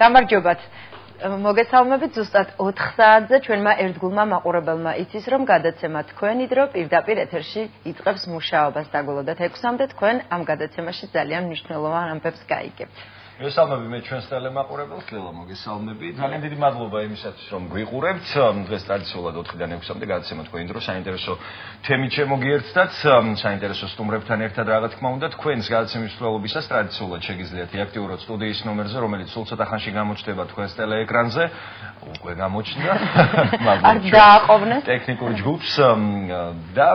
გამარჯობათ. მოგესალმებით ზუსტად 4 საათზე ჩვენმა ერთგულმა მაყურებელმა იცის რომ გადაცემა თქვენი დრო პირდაპირ ეთერში იწყებს მუშაობას დაგველოდათ 6-მდე თქვენ ამ გადაცემაში ძალიან მნიშვნელოვან ამბებს გაიგებთ. მოგესალმები მე ჩვენს ტელემაყურებელს ლელა მოგესალმები. ძალიან დიდი მადლობა იმისათვის რომ გვიყურებთ. დღეს ტრადიციულად 4-დან 6-მდე გადაცემა თქვენი დრო საინტერესო თემით შემოგიერთდათ, საინტერესო სტუმრებთან ერთად რა თქმა უნდა თქვენს გადაცემის მსვლელობისას ტრადიციულად შეგიძლიათ აქტიურად სტუდიის ნომერზე, რომელიც სულ ცოტა ხანში გამოჩნდება თქვენს ტელეეკრანზე. უკვე გამოჩნდა. არ დააყოვნეთ ტექნიკურ ჯგუფს და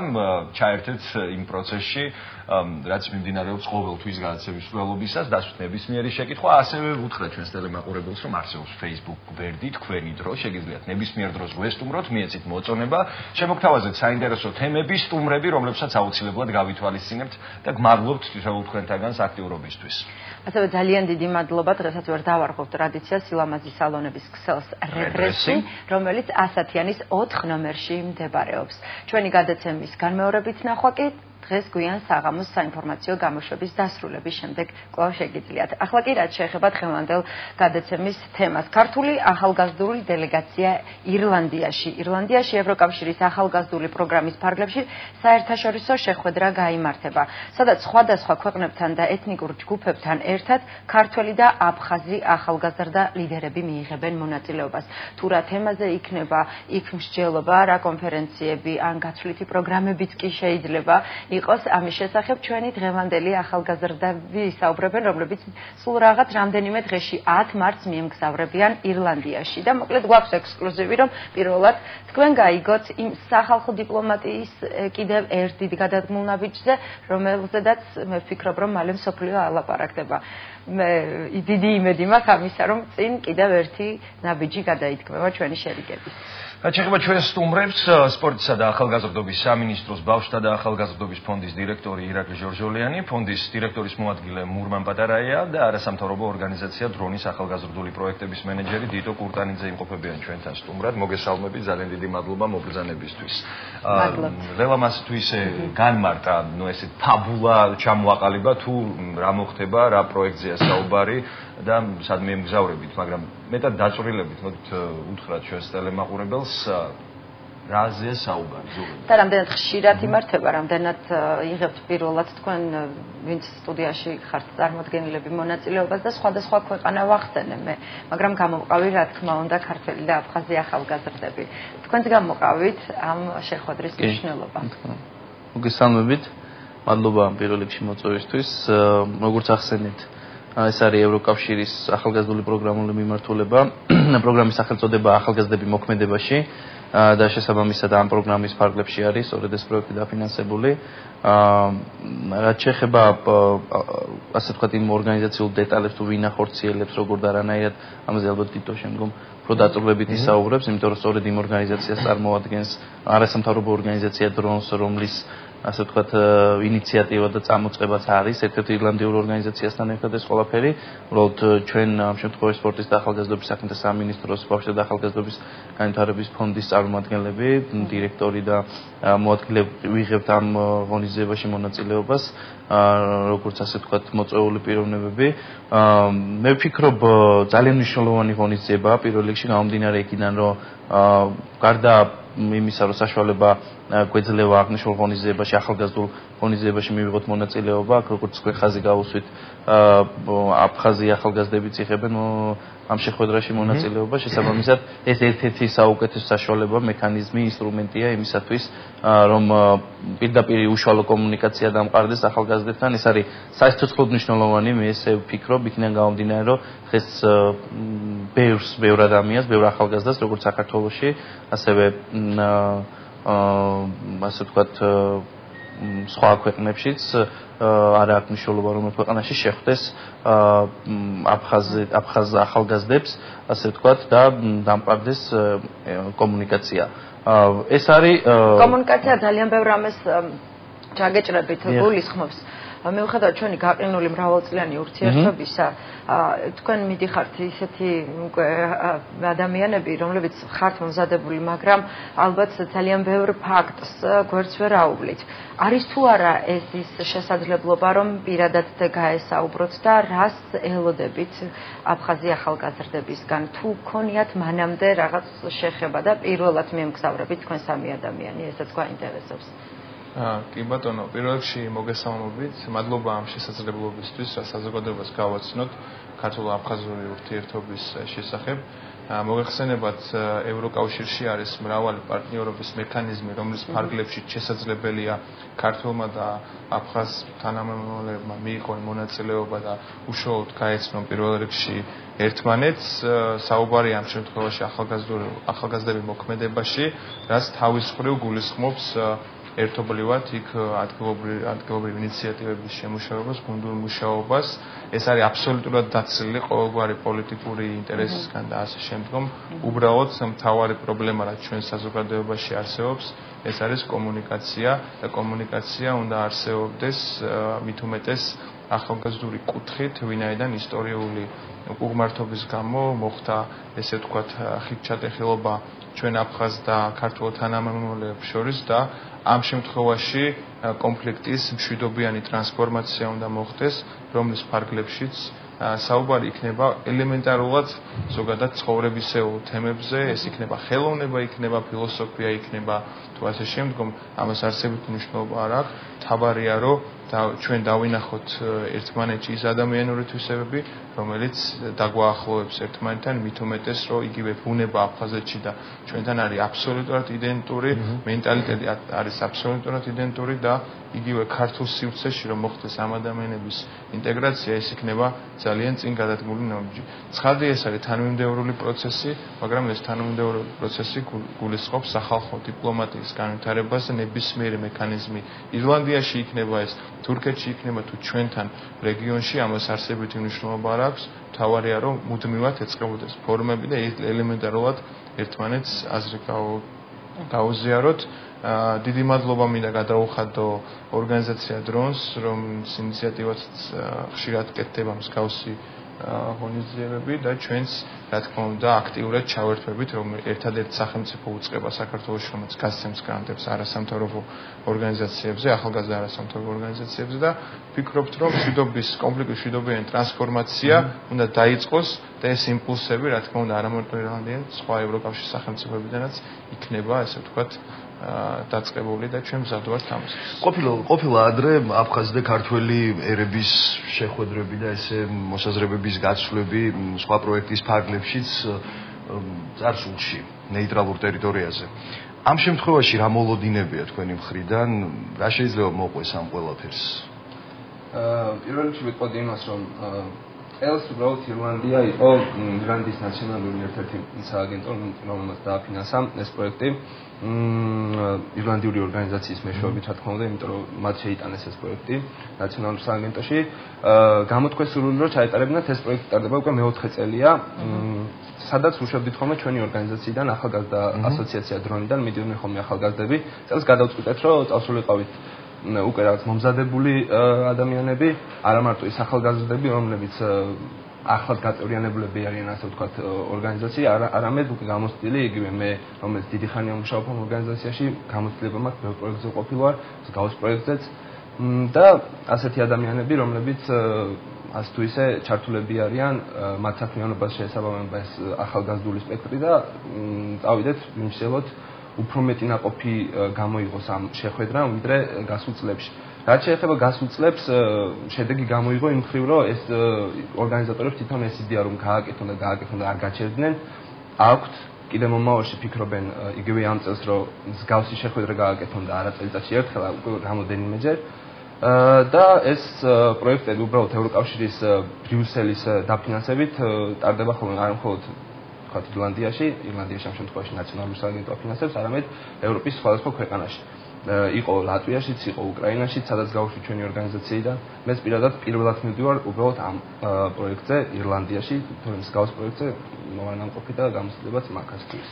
ჩაერთეთ იმ პროცესში რაც მიმდინარეობს ყოველთვის გადაცემის მსვლელობისას, დასვით ნებისმიერი შეკითხვა, ასევე უთხრა ჩვენს ტელემაყურებელს, რომ არსებობს Facebook გვერდი თქვენი დრო, შეგიძლიათ ნებისმიერ დროს გვესტუმროთ, მიეცით მოწონება, შემოგთავაზეთ საინტერესო თემები, სტუმრები, რომლებსაც აუცილებლად გავითვალისწინებთ და გმადლობთ თითოეულ თქვენთაგანს აქტიურობისთვის. ასევე ძალიან დიდი მადლობა დღესაც ვერ დავარღვევთ ტრადიციას სილამაზის სალონების ქსელს რეპრესი, რომელიც ასათიანის 4 ნომერში მდებარეობს. ჩვენი გადაცემის განმეორებით ნახვა კი დღეს გვიან საღამოს საინფორმაციო გამოშვების დასრულების შემდეგ კვლავ შეგიძლიათ. ახლა კი რაც შეეხება დღევანდელ გადაცემის თემას. ქართული ახალგაზრდული დელეგაცია ირლანდიაში. ირლანდიაში ევროკავშირის ახალგაზრდული პროგრამის ფარგლებში საერთაშორისო შეხვედრა გაიმართება, სადაც სხვადასხვა ქვეყნებთან და ეთნიკურ ჯგუფებთან ერთად ქართველი და აფხაზი ახალგაზრდა ლიდერები მიიღებენ მონაწილეობას. თუ რა თემაზე იქნება იქ მსჯელობა, რა კონფერენციები ან გაცვლითი პროგრამებიც კი შეიძლება იყოს ამის შესახებ ჩვენი დღევანდელი ახალგაზრდები ისაუბრებენ, რომლებიც სულ რაღაც რამდენიმე დღეში 10 მარტს მიემგზავრებიან ირლანდიაში და მოკლედ გვაქვს ექსკლუზივი, რომ პირველად თქვენ გაიგოთ იმ სახალხო დიპლომატიის კიდევ ერთ დიდ გადადგმულ ნაბიჯზე, რომელზედაც მე ვფიქრობ, რომ მალე მსოფლიო ალაპარაკდება. მე დიდი იმედი მაქვს ამისა, რომ წინ კიდევ ერთი ნაბიჯი გადაითქმება ჩვენი შერიგების. შეეხება ჩვენ სტუმრებს, სპორტისა და ახალგაზრდობის სამინისტროს ბავშვთა და ახალგაზრდობის ფონდის დირექტორი ირაკლი ჟორჟოლიანი, ფონდის დირექტორის მოადგილე მურმან პატარაია და არასამთავრობო ორგანიზაცია დრონის ახალგაზრდული პროექტების მენეჯერი დიტო კურტანიძე იმყოფებიან ჩვენთან სტუმრად. მოგესალმებით, ძალიან დიდი მადლობა მობრძანებისთვის. ლელა მას თუ ისე განმარტა, ესე თაბულა ჩამოაყალიბა თუ რა მოხდება, რა პროექტზეა საუბარი და სად მიემგზავრებით, მაგრამ მეტად დაწვრილებით მოდით უთხრათ ჩვენს ტელემაყურებელს რაზეა საუბარი ზოგადად. და რამდენად ხშირად იმართება, რამდენად იღებთ პირველად თქვენ ვინც სტუდიაში ხართ წარმოადგენლები მონაწილეობას და სხვადასხვა ქვეყანა ვახსენე მე, მაგრამ გამოვყავი რა თქმა უნდა ქართველი და აფხაზი ახალგაზრდები. თქვენც გამოვყავით ამ შეხვედრის მნიშვნელობა. მოგესალმებით. მადლობა პირველ რიგში მოწვევისთვის. როგორც ახსენეთ, ეს არის ევროკავშირის ახალგაზრდული პროგრამული მიმართულება, პროგრამის სახელწოდება ახალგაზრდები მოქმედებაში და შესაბამისად ამ პროგრამის ფარგლებში არის სწორედ ეს პროექტი დაფინანსებული. რაც შეეხება ასე ვთქვათ იმ ორგანიზაციულ დეტალებს თუ ვინ ახორციელებს როგორ და რანაირად, ამაზე ალბათ თვითო შემდგომ უფრო დაწვრილებით ისაუბრებს, იმიტომ რომ სწორედ იმ ორგანიზაციას წარმოადგენს არასამთავრობო ორგანიზაცია დრონს, რომლის ასე ვთქვათ ინიციატივა და წამოწყებაც არის ერთ-ერთ ირლანდიურ ორგანიზაციასთან ერთად ეს ყველაფერი. უბრალოდ ჩვენ ამ შემთხვევაში სპორტის და ახალგაზრდობის საქმეთა სამინისტროს ბავშვთა და ახალგაზრდობის განვითარების ფონდის წარმომადგენლები, დირექტორი და მოადგილე ვიღებთ ამ ღონისძიებაში მონაწილეობას, როგორც ასე ვთქვათ მოწვეული პიროვნებები. მე ვფიქრობ ძალიან მნიშვნელოვანი ღონისძიებაა პირველ რიგში გამომდინარე იქიდან, რომ გარდა იმისა, რომ საშუალება გვეძლევა აღნიშნულ ღონისძიებაში, ახალგაზრდულ ღონისძიებაში მივიღოთ მონაწილეობა, როგორც თქვენ ხაზი გავუსვით, აფხაზი ახალგაზრდებიც იღებენ ამ შეხვედრაში მონაწილეობა, შესაბამისად ეს ერთ-ერთი საუკეთესო საშუალება, მექანიზმი, ინსტრუმენტია იმისათვის, რომ პირდაპირ უშუალო კომუნიკაცია დამყარდეს ახალგაზრდებთან. ეს არის საერთოდ მნიშვნელოვანი, მე ესე ვფიქრობ, იქიდან გამომდინარე, რომ დღეს ბევრ ადამიანს, ბევრ ახალგაზრდას, როგორც საქართველოში, ასევე ასე ვთქვათ სხვა ქვეყნებშიც არ აქვს მნიშვნელობა რომელ ქვეყანაში შეხვდეს აფხაზ ახალგაზრდებს, ასე ვთქვათ და დამყარდეს კომუნიკაცია. ეს არის კომუნიკაცია ძალიან ბევრ ამას ჩაგეჭრებით გულისხმობს. მიუხედავად ჩვენი გაყინული მრავალწლიანი ურთიერთობისა, თქვენ მიდიხართ ისეთი ადამიანები, რომლებიც ხართ მომზადებული, მაგრამ ალბათ ძალიან ბევრ ფაქტს გვერდს ვერ აუვლით. არის თუ არა ეს ის შესაძლებლობა, რომ პირადად გაესაუბროთ და რას ელოდებით აფხაზი ახალგაზრდებისგან, თუ გქონიათ მანამდე რაღაც შეხება და პირველად მიემგზავრებით თქვენ სამი ადამიანი, ესაც გვაინტერესებს. კი ბატონო, პირველ რიგში მოგესალმებით, მადლობა ამ შესაძლებლობისთვის, რომ საზოგადოებას გავაცნოთ ქართულ-აფხაზური ურთიერთობის შესახებ. მოგეხსენებათ, ევროკავშირში არის მრავალი პარტნიორობის მექანიზმი, რომლის ფარგლებში შესაძლებელია ქართულმა და აფხაზ თანამემამულეებმა მიიღონ მონაწილეობა და უშუალოდ გაეცნონ პირველ რიგში ერთმანეთს. საუბარია ამ შემთხვევაში ახალგაზრდების მოქმედებაში, რაც თავის მხრივ გულისხმობს ერთობლივად იქ ადგილობრივი ინიციატივების შემუშავებას, გუნდურ მუშაობას. ეს არის აბსოლუტურად დაცილი ყოველგვარი პოლიტიკური ინტერესისგან და ასე შემდგომ. უბრალოდ მთავარი პრობლემა, რაც ჩვენ საზოგადოებაში არსებობს, ეს არის კომუნიკაცია და კომუნიკაცია უნდა არსებობდეს მით უმეტეს ახალგაზრდული კუთხით, ვინაიდან ისტორიული უღმართობის გამო მოხდა ესე ვთქვათ ხიდჩატეხილობა ჩვენ აფხაზ და ქართულ თანამემამულეებს შორის და ამ შემთხვევაში კონფლიქტის მშვიდობიანი ტრანსფორმაცია უნდა მოხდეს, რომლის ფარგლებშიც საუბარი იქნება ელემენტარულად ზოგადად ცხოვრებისეულ თემებზე, ეს იქნება ხელოვნება, იქნება ფილოსოფია, იქნება თუ ასე შემდგომ, ამას არსებით მნიშვნელობა არ აქვს. თავარია რომ ჩვენ დავინახოთ ერთმანეთში ის ადამიანური თვისებები, რომელიც დაგვაახლოვებს ერთმანეთთან, მით უმეტეს რომ იგივე ბუნება აფხაზეთში და ჩვენთან არის აბსოლუტურად იდენტური, მენტალიტეტი არის აბსოლუტურად იდენტური და იგივე ქართულ სივრცეში რომ მოხდეს ამ ადამიანების ინტეგრაცია, ეს იქნება ძალიან წინ გადადგმული ნაბიჯი. ცხადია, ეს არის თანმიმდევრული პროცესი, მაგრამ ეს თანმიმდევრული პროცესი გულისხმობს სახალხო დიპლომატიის განვითარებას და ნებისმიერი მექანიზმი ირლანდიაში იქნება ეს, თურქეთში იქნება თუ ჩვენთან რეგიონში, ამას არსებითი მნიშვნელობა არ აქვს. თავარია რომ მუდმივად ეწყებოდეს ფორუმები და ელემენტარულად ერთმანეთს აზრი გაუზიაროთ. დიდი მადლობა მინდა გადაუხადო ორგანიზაცია დრონს, რომლის ინიციატივაც ხშირად კეთდება მსგავსი ღონისძიებები და ჩვენც რა თქმა უნდა აქტიურად ჩავერთვებით, რომ ერთადერთ სახელმწიფო უწყება საქართველოში, რომელიც გასცემს გრანტებს არასამთავრობო ორგანიზაციებზე, ახალგაზრდა არასამთავრობო ორგანიზაციებზე და ვფიქრობთ, რომ კონფლიქტის მშვიდობიანი ტრანსფორმაცია უნდა დაიწყოს და ეს იმპულსები, რა თქმა უნდა, არა μόνο ირლანდია, სხვა ევროკავშირის სახელმწიფოებიდანაც იქნება, ასე ვთქვათ, დაწყებული და ჩვენ მზად ვართ ამისთვის. ყოფილა ადრე აფხაზი და ქართველი ერების შეხვედრები და ესე მოსაზრებების გაცვლები სხვა პროექტის ფარგლებშიც წარსულში, ნეიტრალურ ტერიტორიაზე. ამ შემთხვევაში რა მოლოდინებია თქვენი მხრიდან, რა შეიძლება მოყვეს ამ ყველაფერს? პირველ რიგში ვიტყოდი იმას, რომ ელს უბრალოდ ირლანდია იყო ირლანდიის ნაციონალური ერთ-ერთი სააგენტო, რომელმაც დააფინანსა ეს პროექტი. ირლანდიური ორგანიზაციის მეშვეობით, რა თქმა უნდა, იმიტომ რომ მათ შეიტანეს ეს პროექტი ნაციონალურ სააგენტოში. გამოთქვეს სურვილი, რომ ჩაეტარებინათ ეს პროექტი ტარდება უკვე მე-4 წელია. სადაც უშვებდით ხოლმე ჩვენი ორგანიზაციიდან, ახალგაზრდა ასოციაცია დრონიდან მიდიოდნენ ხოლმე ახალგაზრდები. წელს გადავწყვიტეთ, რომ წავსულიყავით უკვე რაღაც მომზადებული ადამიანები, არა მარტო ის ახალგაზრდები, რომლებიც ახლად გაწევრიანებულები არიან, ასე ვთქვათ, ორგანიზაციაში, არამედ უკვე გამოცდილი, იგივე მე, რომელიც დიდი ხანია მუშაობ ამ ორგანიზაციაში, გამოცდილება მაქვს ბევრ პროექტზე ყოფილვარ, მსგავს პროექტზეც და ასეთი ადამიანები, რომლებიც ასე თუ ისე ჩართულები არიან, მათ საქმიანობას შეესაბამება ეს ახალგაზრდული სპექტრი და წავიდეთ ვიმსჯელოთ უფრო მეტი ნაყოფი გამოიღოს ამ შეხვედრამ, ვიდრე გასულ წლებში. რაც შეეხება გასულ წლებს, შედეგი გამოიღო იმ მხრივ, რომ ეს ორგანიზატორებს თვითონ ეს იდეა რომ გააკეთონ და არ გაჩერდნენ, აქვთ კიდე მომავალში ფიქრობენ იგივე ამ წელს, რომ მსგავსი შეხვედრა გააკეთონ და არა წელიწადში ერთხელ, უკვე რამოდენიმეჯერ. და ეს პროექტები უბრალოდ ევროკავშირის ბრიუსელის დაფინანსებით ტარდება ხოლმე არა მხოლოდ ირლანდიაში ამ შემთხვევაში ნაციონალური სააგენტო აფინანსებს, არამედ ევროპის სხვადასხვა ქვეყანაში. იყო ლატვიაშიც, იყო უკრაინაშიც, სადაც გავუშვი ჩვენი ორგანიზაციიდან. მეც პირველად მივდივარ უბრალოდ ამ პროექტზე ირლანდიაში, თუმცა მსგავს პროექტზე მომანამყოფი და გამოცდილებაც მაქვს.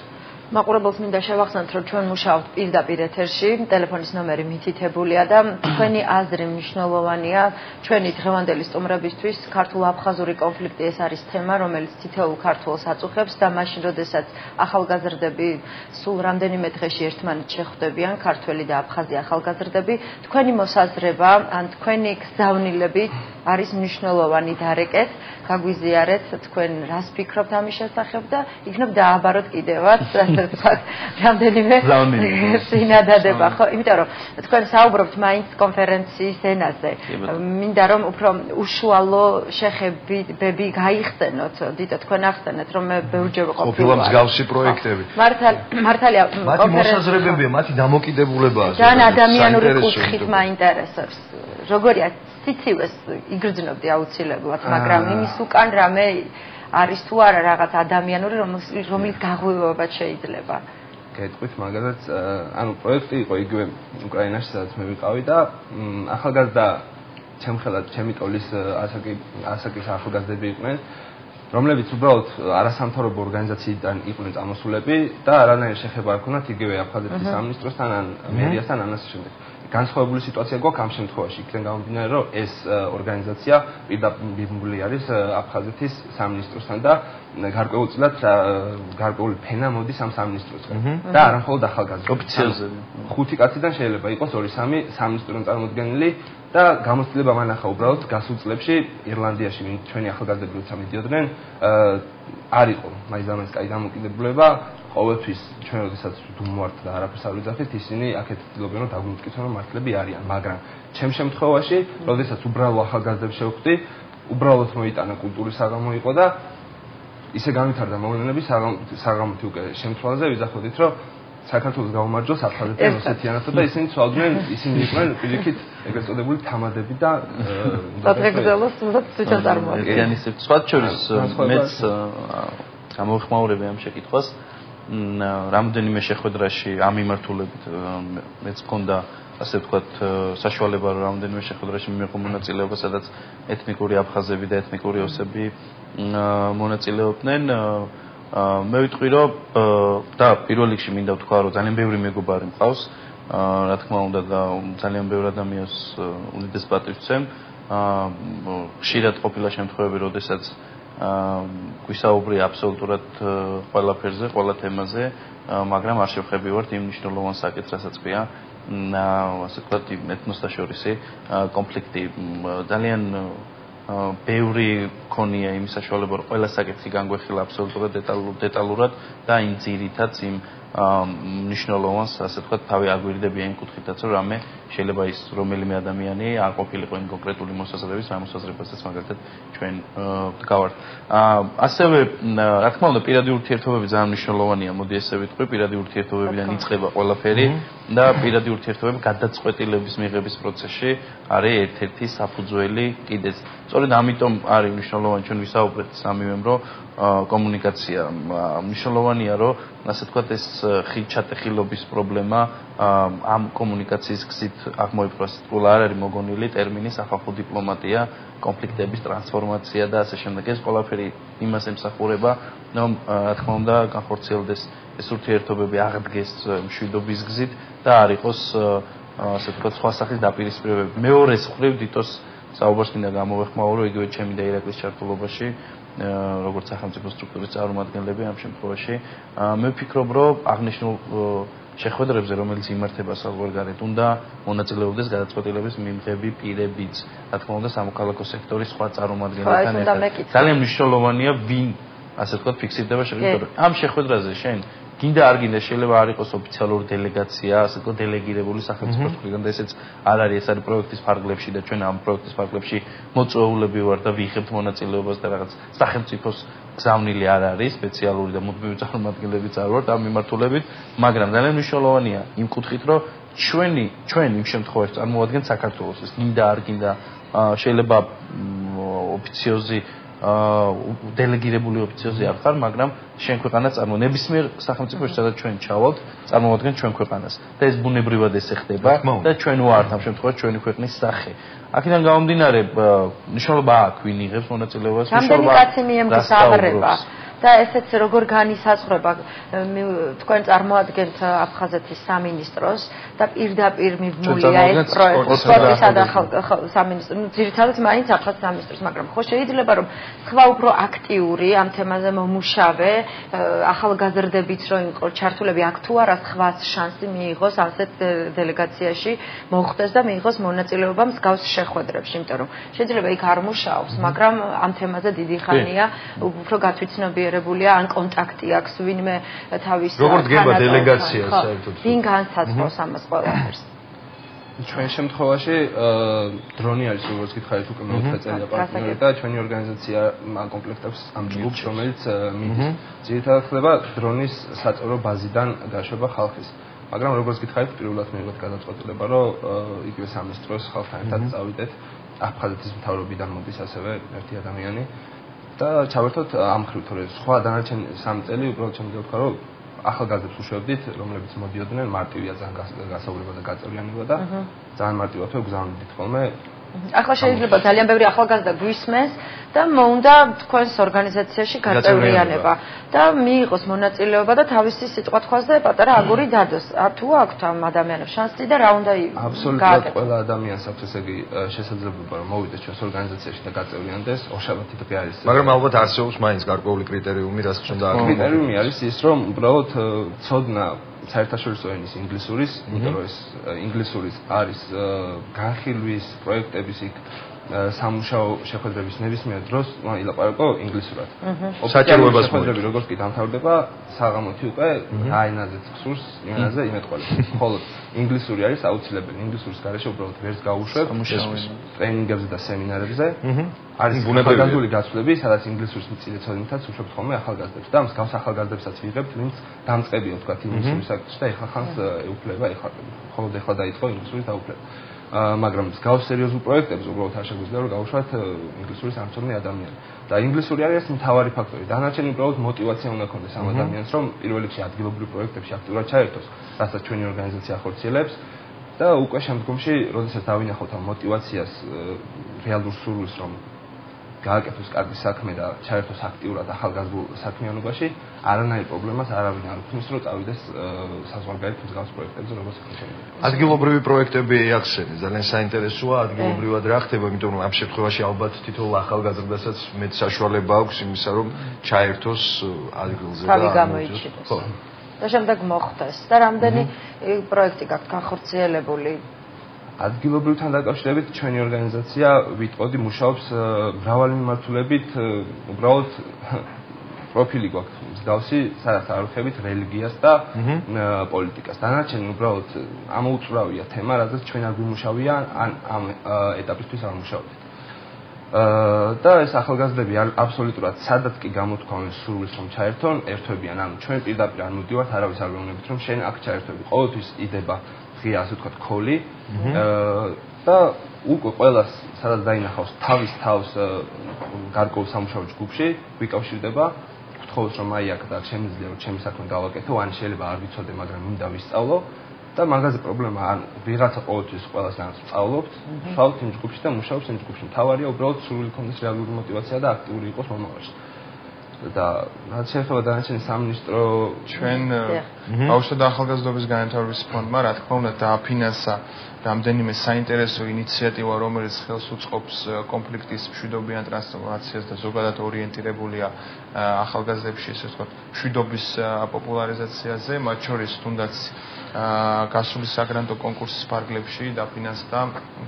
მაყურებელს მინდა შევახსენოთ, რომ ჩვენ მუშაობთ პირდაპირ ეთერში, ტელეფონის ნომერი მითითებულია და თქვენი აზრი მნიშვნელოვანია ჩვენი დღევანდელი სტუმრებისთვის. ქართულ-აფხაზური კონფლიქტი ეს არის თემა, რომელიც თითოეულ ქართველს აწუხებს და მაშინ, როდესაც ახალგაზრდები სულ რამდენიმე დღეში ერთმანეთს შეხვდებიან, ქართველი და აფხაზი ახალგაზრდები, თქვენი მოსაზრება ან თქვენი გზავნილები არის მნიშვნელოვანი დარეკეთ, გაგვიზიარეთ თქვენ რას ფიქრობთ ამის შესახებ და იქნებ დააბაროთ კიდევაც რამდენიმე წინადადება, ხო? იმიტომ რომ თქვენ საუბრობთ მაინც კონფერენციის ენაზე. მინდა რომ უფრო უშუალო შეხებები გაიხსენოთ, დიტა თქვენ ახსენეთ, რომ მე ბევრჯერ ყოფილა მსგავსი პროექტები. მართალია, მათი მოსაზრებებია, მათი დამოკიდებულებაა. ძალიან ადამიანური კუთხით მაინტერესებს. როგორია სიცივეს იგრძნობდი აუცილებლად, მაგრამ იმის უკან რამე არის თუ არა რაღაც ადამიანური, რომელიც გაღვივებად შეიძლება. გეტყვით, მაგალითად, ანუ პროექტი იყო იგივე უკრაინაში, სადაც მე ვიყავი და ახალგაზრდა ჩემხელად ჩემი ტოლის ასაკის ახალგაზრდები იყვნენ, რომლებიც უბრალოდ არასამთავრობო ორგანიზაციიდან იყვნენ წამოსულები და არანაირი შეხება არ ჰქონდათ იგივე აფხაზეთის სამინისტროსთან ან მერიასთან ან ასე შემდეგ. განსხვავებული სიტუაცია გვაქვს ამ შემთხვევაში, იქიდან გამომდინარე, რომ ეს ორგანიზაცია პირდაპირ არის აფხაზეთის სამინისტროსთან და გარკვეულწილად გარკვეული ფენა მოდის ამ სამინისტროსთან და არა მხოლოდ ახალგაზრდები. ოფიციალზე 5 კაციდან შეიძლება იყოს 2-3 სამინისტროსთან წარმოდგენილი და გამოცდილება მანახა უბრალოდ გასულ წლებში ირლანდიაში ჩვენი ახალგაზრდები როცა მიდიოდნენ არ იყო მაინც კაი დამოკიდებულება ყოველთვის ჩვენ როდესაც ვმოვართ და არაფერს არ ვიძახით ისინი აქეთ ცდილობენ რომ დაგვიმტკიცონ რომ მართლები არიან მაგრამ ჩემ შემთხვევაში როდესაც უბრალო ახალგაზრდებს შევხვდი უბრალოდ მოიტანა კულტურის საღამო იყო და ისე განვითარდა მოვლენები საღამოთი უკვე შემთხვევაზე ვიძახოდით რომ საქართველოს გაუმარჯოს აფხაზეთთან ოსეთიანასთან და ისინი ცვალდნენ ისინი იყვნენ პირიქით ეგრეთ წოდებული თამადები და პატრიგზელოს თვითონ წარმოადგენს სხვათა შორის მეც გამოვხმაურები ამ შეკითხვას რამდენიმე შეხვედრაში ამ მიმართულებით მეც მქონდა ასე ვთქვათ საშუალება რომ რამდენიმე შეხვედრაში მიიღო მონაწილეობა სადაც ეთნიკური აფხაზები და ეთნიკური ოსები მონაწილეობდნენ მე ვიტყვი რომ და პირველ რიგში მინდა ვთქვა რომ ძალიან ბევრი მეგობარი მყავს რა თქმა უნდა და ძალიან ბევრი ადამიანს უდიდეს პატივს ვცემ ხშირად ყოფილა შემთხვევები როდესაც გვისაუბრია აბსოლუტურად ყველაფერზე, ყველა თემაზე, მაგრამ არ შევხებივართ იმ მნიშვნელოვან საკითხს, რასაც ქვია, ასე ვთქვათ, ეთნოსთაშორისი კონფლიქტი. ძალიან ბევრი ქონია იმის საშუალება, რომ ყველა საკითხი განგვეხილა აბსოლუტურად დეტალურად და იმ ძირითაც იმ მნიშვნელოვანს, ასე ვთქვათ, თავი აგვირდებია იმ კუთხითაც, რომ რამე შეიძლება ის რომელიმე ადამიანი არ ყოფილიყო იმ კონკრეტული მოსაზრების, რა მოსაზრებასაც მაგალითად ჩვენ ვდგავართ. ასევე, რა თქმა უნდა, პირადი ურთიერთობები ძალიან მნიშვნელოვანია, მოდი ესე ვიტყვი, პირადი ურთიერთობებიდან იწყება ყველაფერი და პირადი ურთიერთობები გადაწყვეტილების მიღების პროცესში არის ერთ-ერთი საფუძველი კიდეც. სწორედ ამიტომ არის მნიშვნელოვანი ჩვენ ვისაუბრეთ სამივემ, რომ კომუნიკაცია მნიშვნელოვანია, რომ ასე ვთქვათ, ეს ხილ-ჩატეხილობის პრობლემა ამ კომუნიკაციის გზით აღმოიფროს. თულ არ არის მოგონილი ტერმინი სახალხო დიპლომატია, კონფლიქტების ტრანსფორმაცია და ასე შემდეგ. ეს ყველაფერი იმას ემსახურება, რომ რა თქმა უნდა განხორციელდეს ეს ურთიერთობები აღდგეს მშვიდობის გზით და არ იყოს ასე ვთქვათ, სხვა სახის დაპირისპირებები. მეორეს მხრივ დიტოს საუბარს მინდა გამოვეხმაურო იგივე ჩემი და ირაკლის ჩართულობაში როგორც სახელმწიფო სტრუქტურის წარმომადგენლები ამ შემთხვევაში მე ვფიქრობ რომ აღნიშნულ შეხვედრებზე რომელიც იმართება საზღვარგარეთ უნდა მონაწილეობდეს გადაწყვეტილების მიმღები პირებიც რა თქმა უნდა სამოქალაქო სექტორის სხვა წარმომადგენლებთან ერთად ძალიან მნიშვნელოვანია ვინ ასე ვთქვათ ფიქსირდება შეხვედრა ამ შეხვედრაზე შენ გინდა არ გინდა შეიძლება არ იყოს ოფიციალური დელეგაცია, ასე ვთქვათ, დელეგირებული სახელმწიფოს მხრიდან და ესეც არ არის, ეს არის პროექტის ფარგლებში და ჩვენ ამ პროექტის ფარგლებში მოწვეულები ვართ და ვიღებთ მონაწილეობას და რაღაც სახელმწიფოს გზავნილი არ არის, სპეციალური და მუდმივი წარმომადგენლებიც არ ვართ ამ მიმართულებით, მაგრამ ძალიან მნიშვნელოვანია იმ კუთხით, რომ ჩვენ იმ შემთხვევაში წარმოადგენთ საქართველოს, ეს გინდა არ გინდა შეიძლება ოფიციოზი დელეგირებული ოფიციოზი არ ხარ, მაგრამ შენ ქვეყანას ნებისმიერ სახელმწიფოში სადაც ჩვენ ჩავალთ, წარმოადგენთ ჩვენ ქვეყანას. და ეს ბუნებრივად ესე ხდება და ჩვენ ვართ ამ შემთხვევაში ჩვენი ქვეყნის სახე. აქედან გამომდინარე, მნიშვნელობა აქვს ვინ იღებს მონაწილეობას, მნიშვნელობა აქვს. რამდენი კაცი მიემგზავრება და ესეც როგორ განისაზღვრება თქვენ წარმოადგენთ აფხაზეთის სამინისტროს და პირდაპირ მიბმულია ეს პროექტი სპორტისა და სამინისტრო ძირითადად მაინც აფხაზეთის სამინისტროს მაგრამ ხო შეიძლება რომ სხვა უფრო აქტიური ამ თემაზე მომუშავე ახალგაზრდებიც რო იყო ჩართულები აქ თუ არა სხვას შანსი მიიღოს ასეთ დელეგაციაში მოხდეს და მიიღოს მონაწილეობა მსგავს შეხვედრებში იმიტომ რომ შეიძლება იქ არ მუშაობს მაგრამ ამ თემაზე დიდი ხანია უფრო გათვითცნობიერებულია ან კონტაქტი აქვს ვინმე თავის როგორ დგება დელეგაცია საერთოდ ვინ განსაზღვრავს ამას ყველაფერს ჩვენ შემთხვევაში დრონი არის როგორც გითხარით უკვე მე-4 წელია პარტნიორი და ჩვენი ორგანიზაცია აკომპლექტებს ამ ჯგუფს რომელიც მიდის ძირითადად ხდება დრონის საწორო ბაზიდან გაშვება ხალხის მაგრამ როგორც გითხარით პირველად მიიღოთ გადაწყვეტილება რომ იგივე სამინისტროს ხალხთან ერთად წავიდეთ აფხაზეთის მთავრობიდან მოდის ასევე ერთი ადამიანი და ჩავერთოთ ამ ხრივ თორე სხვა დანარჩენი 3 წელი უბრალოდ შემიძლია ვთქვა რომ ახალგაზრდებს უშვებდით რომლებიც მოდიოდნენ მარტივია ძალიან გასაუბრება და გაწევრიანება და ძალიან მარტივად ვეგზავნებდით ხოლმე ახლა შეიძლება ძალიან ბევრი ახალგაზრდა გვისმენს და მოუნდა თქვენს ორგანიზაციაში გაწევრიანება და მიიღოს მონაწილეობა და თავისი სიტყვა თქვაზე პატარა აგური დადოს. თუ აქვთ ამ ადამიანებს შანსი და რა უნდა გააკეთოს? აბსოლუტურად ყველა ადამიანს აქვს ესე იგი შესაძლებლობა რომ მოვიდეს ჩვენს ორგანიზაციაში და გაწევრიანდეს. ორშაბათი დღე არის. მაგრამ ალბათ არსებობს მაინც გარკვეული კრიტერიუმი, რაც უნდა აქვს. კრიტერიუმი არის ის რომ უბრალოდ ცოდნა საერთაშორისო ენის ინგლისურის, იმიტომ რომ ეს ინგლისურის არის განხილვის პროექტების იქ სამუშაო შეხვედრების ნებისმიერ დროს ილაპარაკო ინგლისურად. საჭიროებას შეხვედრები როგორც კი დამთავრდება, საღამოთი უკვე რა ენაზეც ხსურს, იმენაზე იმეთყოლებს. ხოლო ინგლისური არის აუცილებელი. ინგლისურის გარეშე უბრალოდ ვერს გაუშვებ ტრენინგებზე და სემინარებზე. არის ბუნებრივი გაცვლები, სადაც ინგლისურის მწირეცოდნითაც უშვებთ ხოლმე ახალგაზრდებს და მსგავს ახალგაზრდებსაც ვიღებთ, ვინც დამწყებია თქვა ინგლისურის საკითხში და ეხლა ხანს ეუფლება, ხოლო ეხლა დაიწყო ინგლისურის დაუფლება. მაგრამ მსგავს სერიოზულ პროექტებს უბრალოდ არ შეგვიძლია რომ გავუშვათ ინგლისურის ამცოდნე ადამიანი. და ინგლისური არის მთავარი ფაქტორი. დანარჩენი უბრალოდ мотиваცია უნდა ქონდეს ამ ადამიანს, რომ პირველ რიგში ადგილობრივ პროექტებში აქტიურად ჩაერთოს, რასაც ჩვენი ორგანიზაცია ახორციელებს და უკვე შემდგომში, როდესაც დავინახავთ ამ мотиваციას რეალურ სურვილს, რომ გააკეთოს კარგი საქმე და ჩაერთოს აქტიურად ახალგაზრდულ საქმიანობაში, არანაირ პრობლემას არავინ არ უქმნის, რომ წავიდეს საზღვარგარეთ მსგავს პროექტებზე, როგორც ხდება. ადგილობრივი პროექტები ახსენე, ძალიან საინტერესოა, ადგილობრივად რა ხდება, იმიტომ რომ ამ შემთხვევაში ალბათ თითოეულ ახალგაზრდასაც მეტ საშუალება აქვს იმისა, რომ ჩაერთოს ადგილზე და გამოიჩინოს. და შემდეგ მოხდეს. და რამდენი პროექტი გაქვთ განხორციელებული? ადგილობრივთან დაკავშირებით ჩვენი ორგანიზაცია ვიტყოდი მუშაობს მრავალი მიმართულებით, უბრალოდ პროფილი გვაქვს მსგავსი, სადაც არხებით რელიგიას და პოლიტიკას. დანარჩენი უბრალოდ ამოუწურავია თემა, რადგან ჩვენ არ გვიმუშავია ან ამ ეტაპისთვის არ მუშაობთ. და ეს ახალგაზრდები აბსოლუტურად სადაც კი გამოთქვამენ სურვილს რომ ჩაერთონ, ერთვებიან, ანუ ჩვენ პირდაპირ არ მივდივართ, არავის არ ვეუბნებით რომ შენ აქ ჩაერთვები. ყოველთვის იდება ღია ასე ვთქვათ კოლი და უკვე ყველას სადაც დაინახავს თავის თავს გარკვეულ სამუშაო ჯგუფში ვიკავშირდება გთხოვს რომ აი აქ და შემიძლია რომ ჩემი საქმე გავაკეთო ან შეიძლება არ ვიცოდე მაგრამ მინდა ვისწავლო და მაგაზე პრობლემა ან ვიღაცა ყოველთვის ყველასთან სწავლობთ შევთ იმ ჯგუფში და მუშაობს იმ ჯგუფში თავარია უბრალოდ სურვილი ქონდეს რეალური мотиваცია და აქტიური იყოს მომავალში და რაც შეეხება დანარჩენი სამინისტრო ჩვენ ბავშვთა და ახალგაზრდობის განვითარების ფონდმა რა თქმა უნდა დააფინანსა რამდენიმე საინტერესო ინიციატივა რომელიც ხელს უწყობს კონფლიქტის მშვიდობიან ტრანსფორმაციას და ზოგადად ორიენტირებულია ახალგაზრდებში ესე ვთქვათ მშვიდობის პოპულარიზაციაზე მათ შორის თუნდაც გასული საგრანტო კონკურსის ფარგლებში დაფინანსდა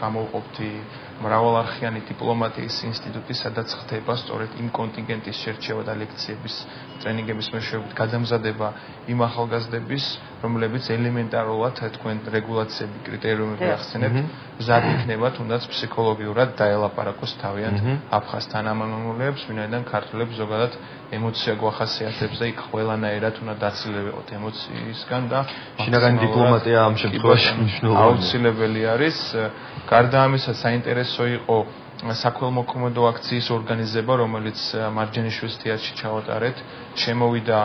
გამოვყოფთი მრავალარხიანი დიპლომატიის ინსტიტუტი სადაც ხდება სწორედ იმ კონტინგენტის შერჩევა და ლექციების ტრენინგების მეშვეობით გადამზადება იმ ახალგაზრდების რომლებიც ელემენტარულად თქვენ რეგულაციები კრიტერიუმები ახსენებთ მზად იქნება თუნდაც ფსიქოლოგიურად დაელაპარაკოს თავიანთ აფხაზ თანამემამულეებს ვინაიდან ქართველებს ზოგადად ემოცია გვახასიათებს და იქ ყველანაირად უნდა დაცილებოთ ემოციისგან და შინაგანი დიპლომატია ამ შემთხვევაში მნიშვნელოვანია აუცილებელი არის გარდა ამისა საინტერესო იყო საქველმოქმედო აქციის ორგანიზება, რომელიც მარჯანიშვილის თეატრში ჩავატარეთ, შემოვიდა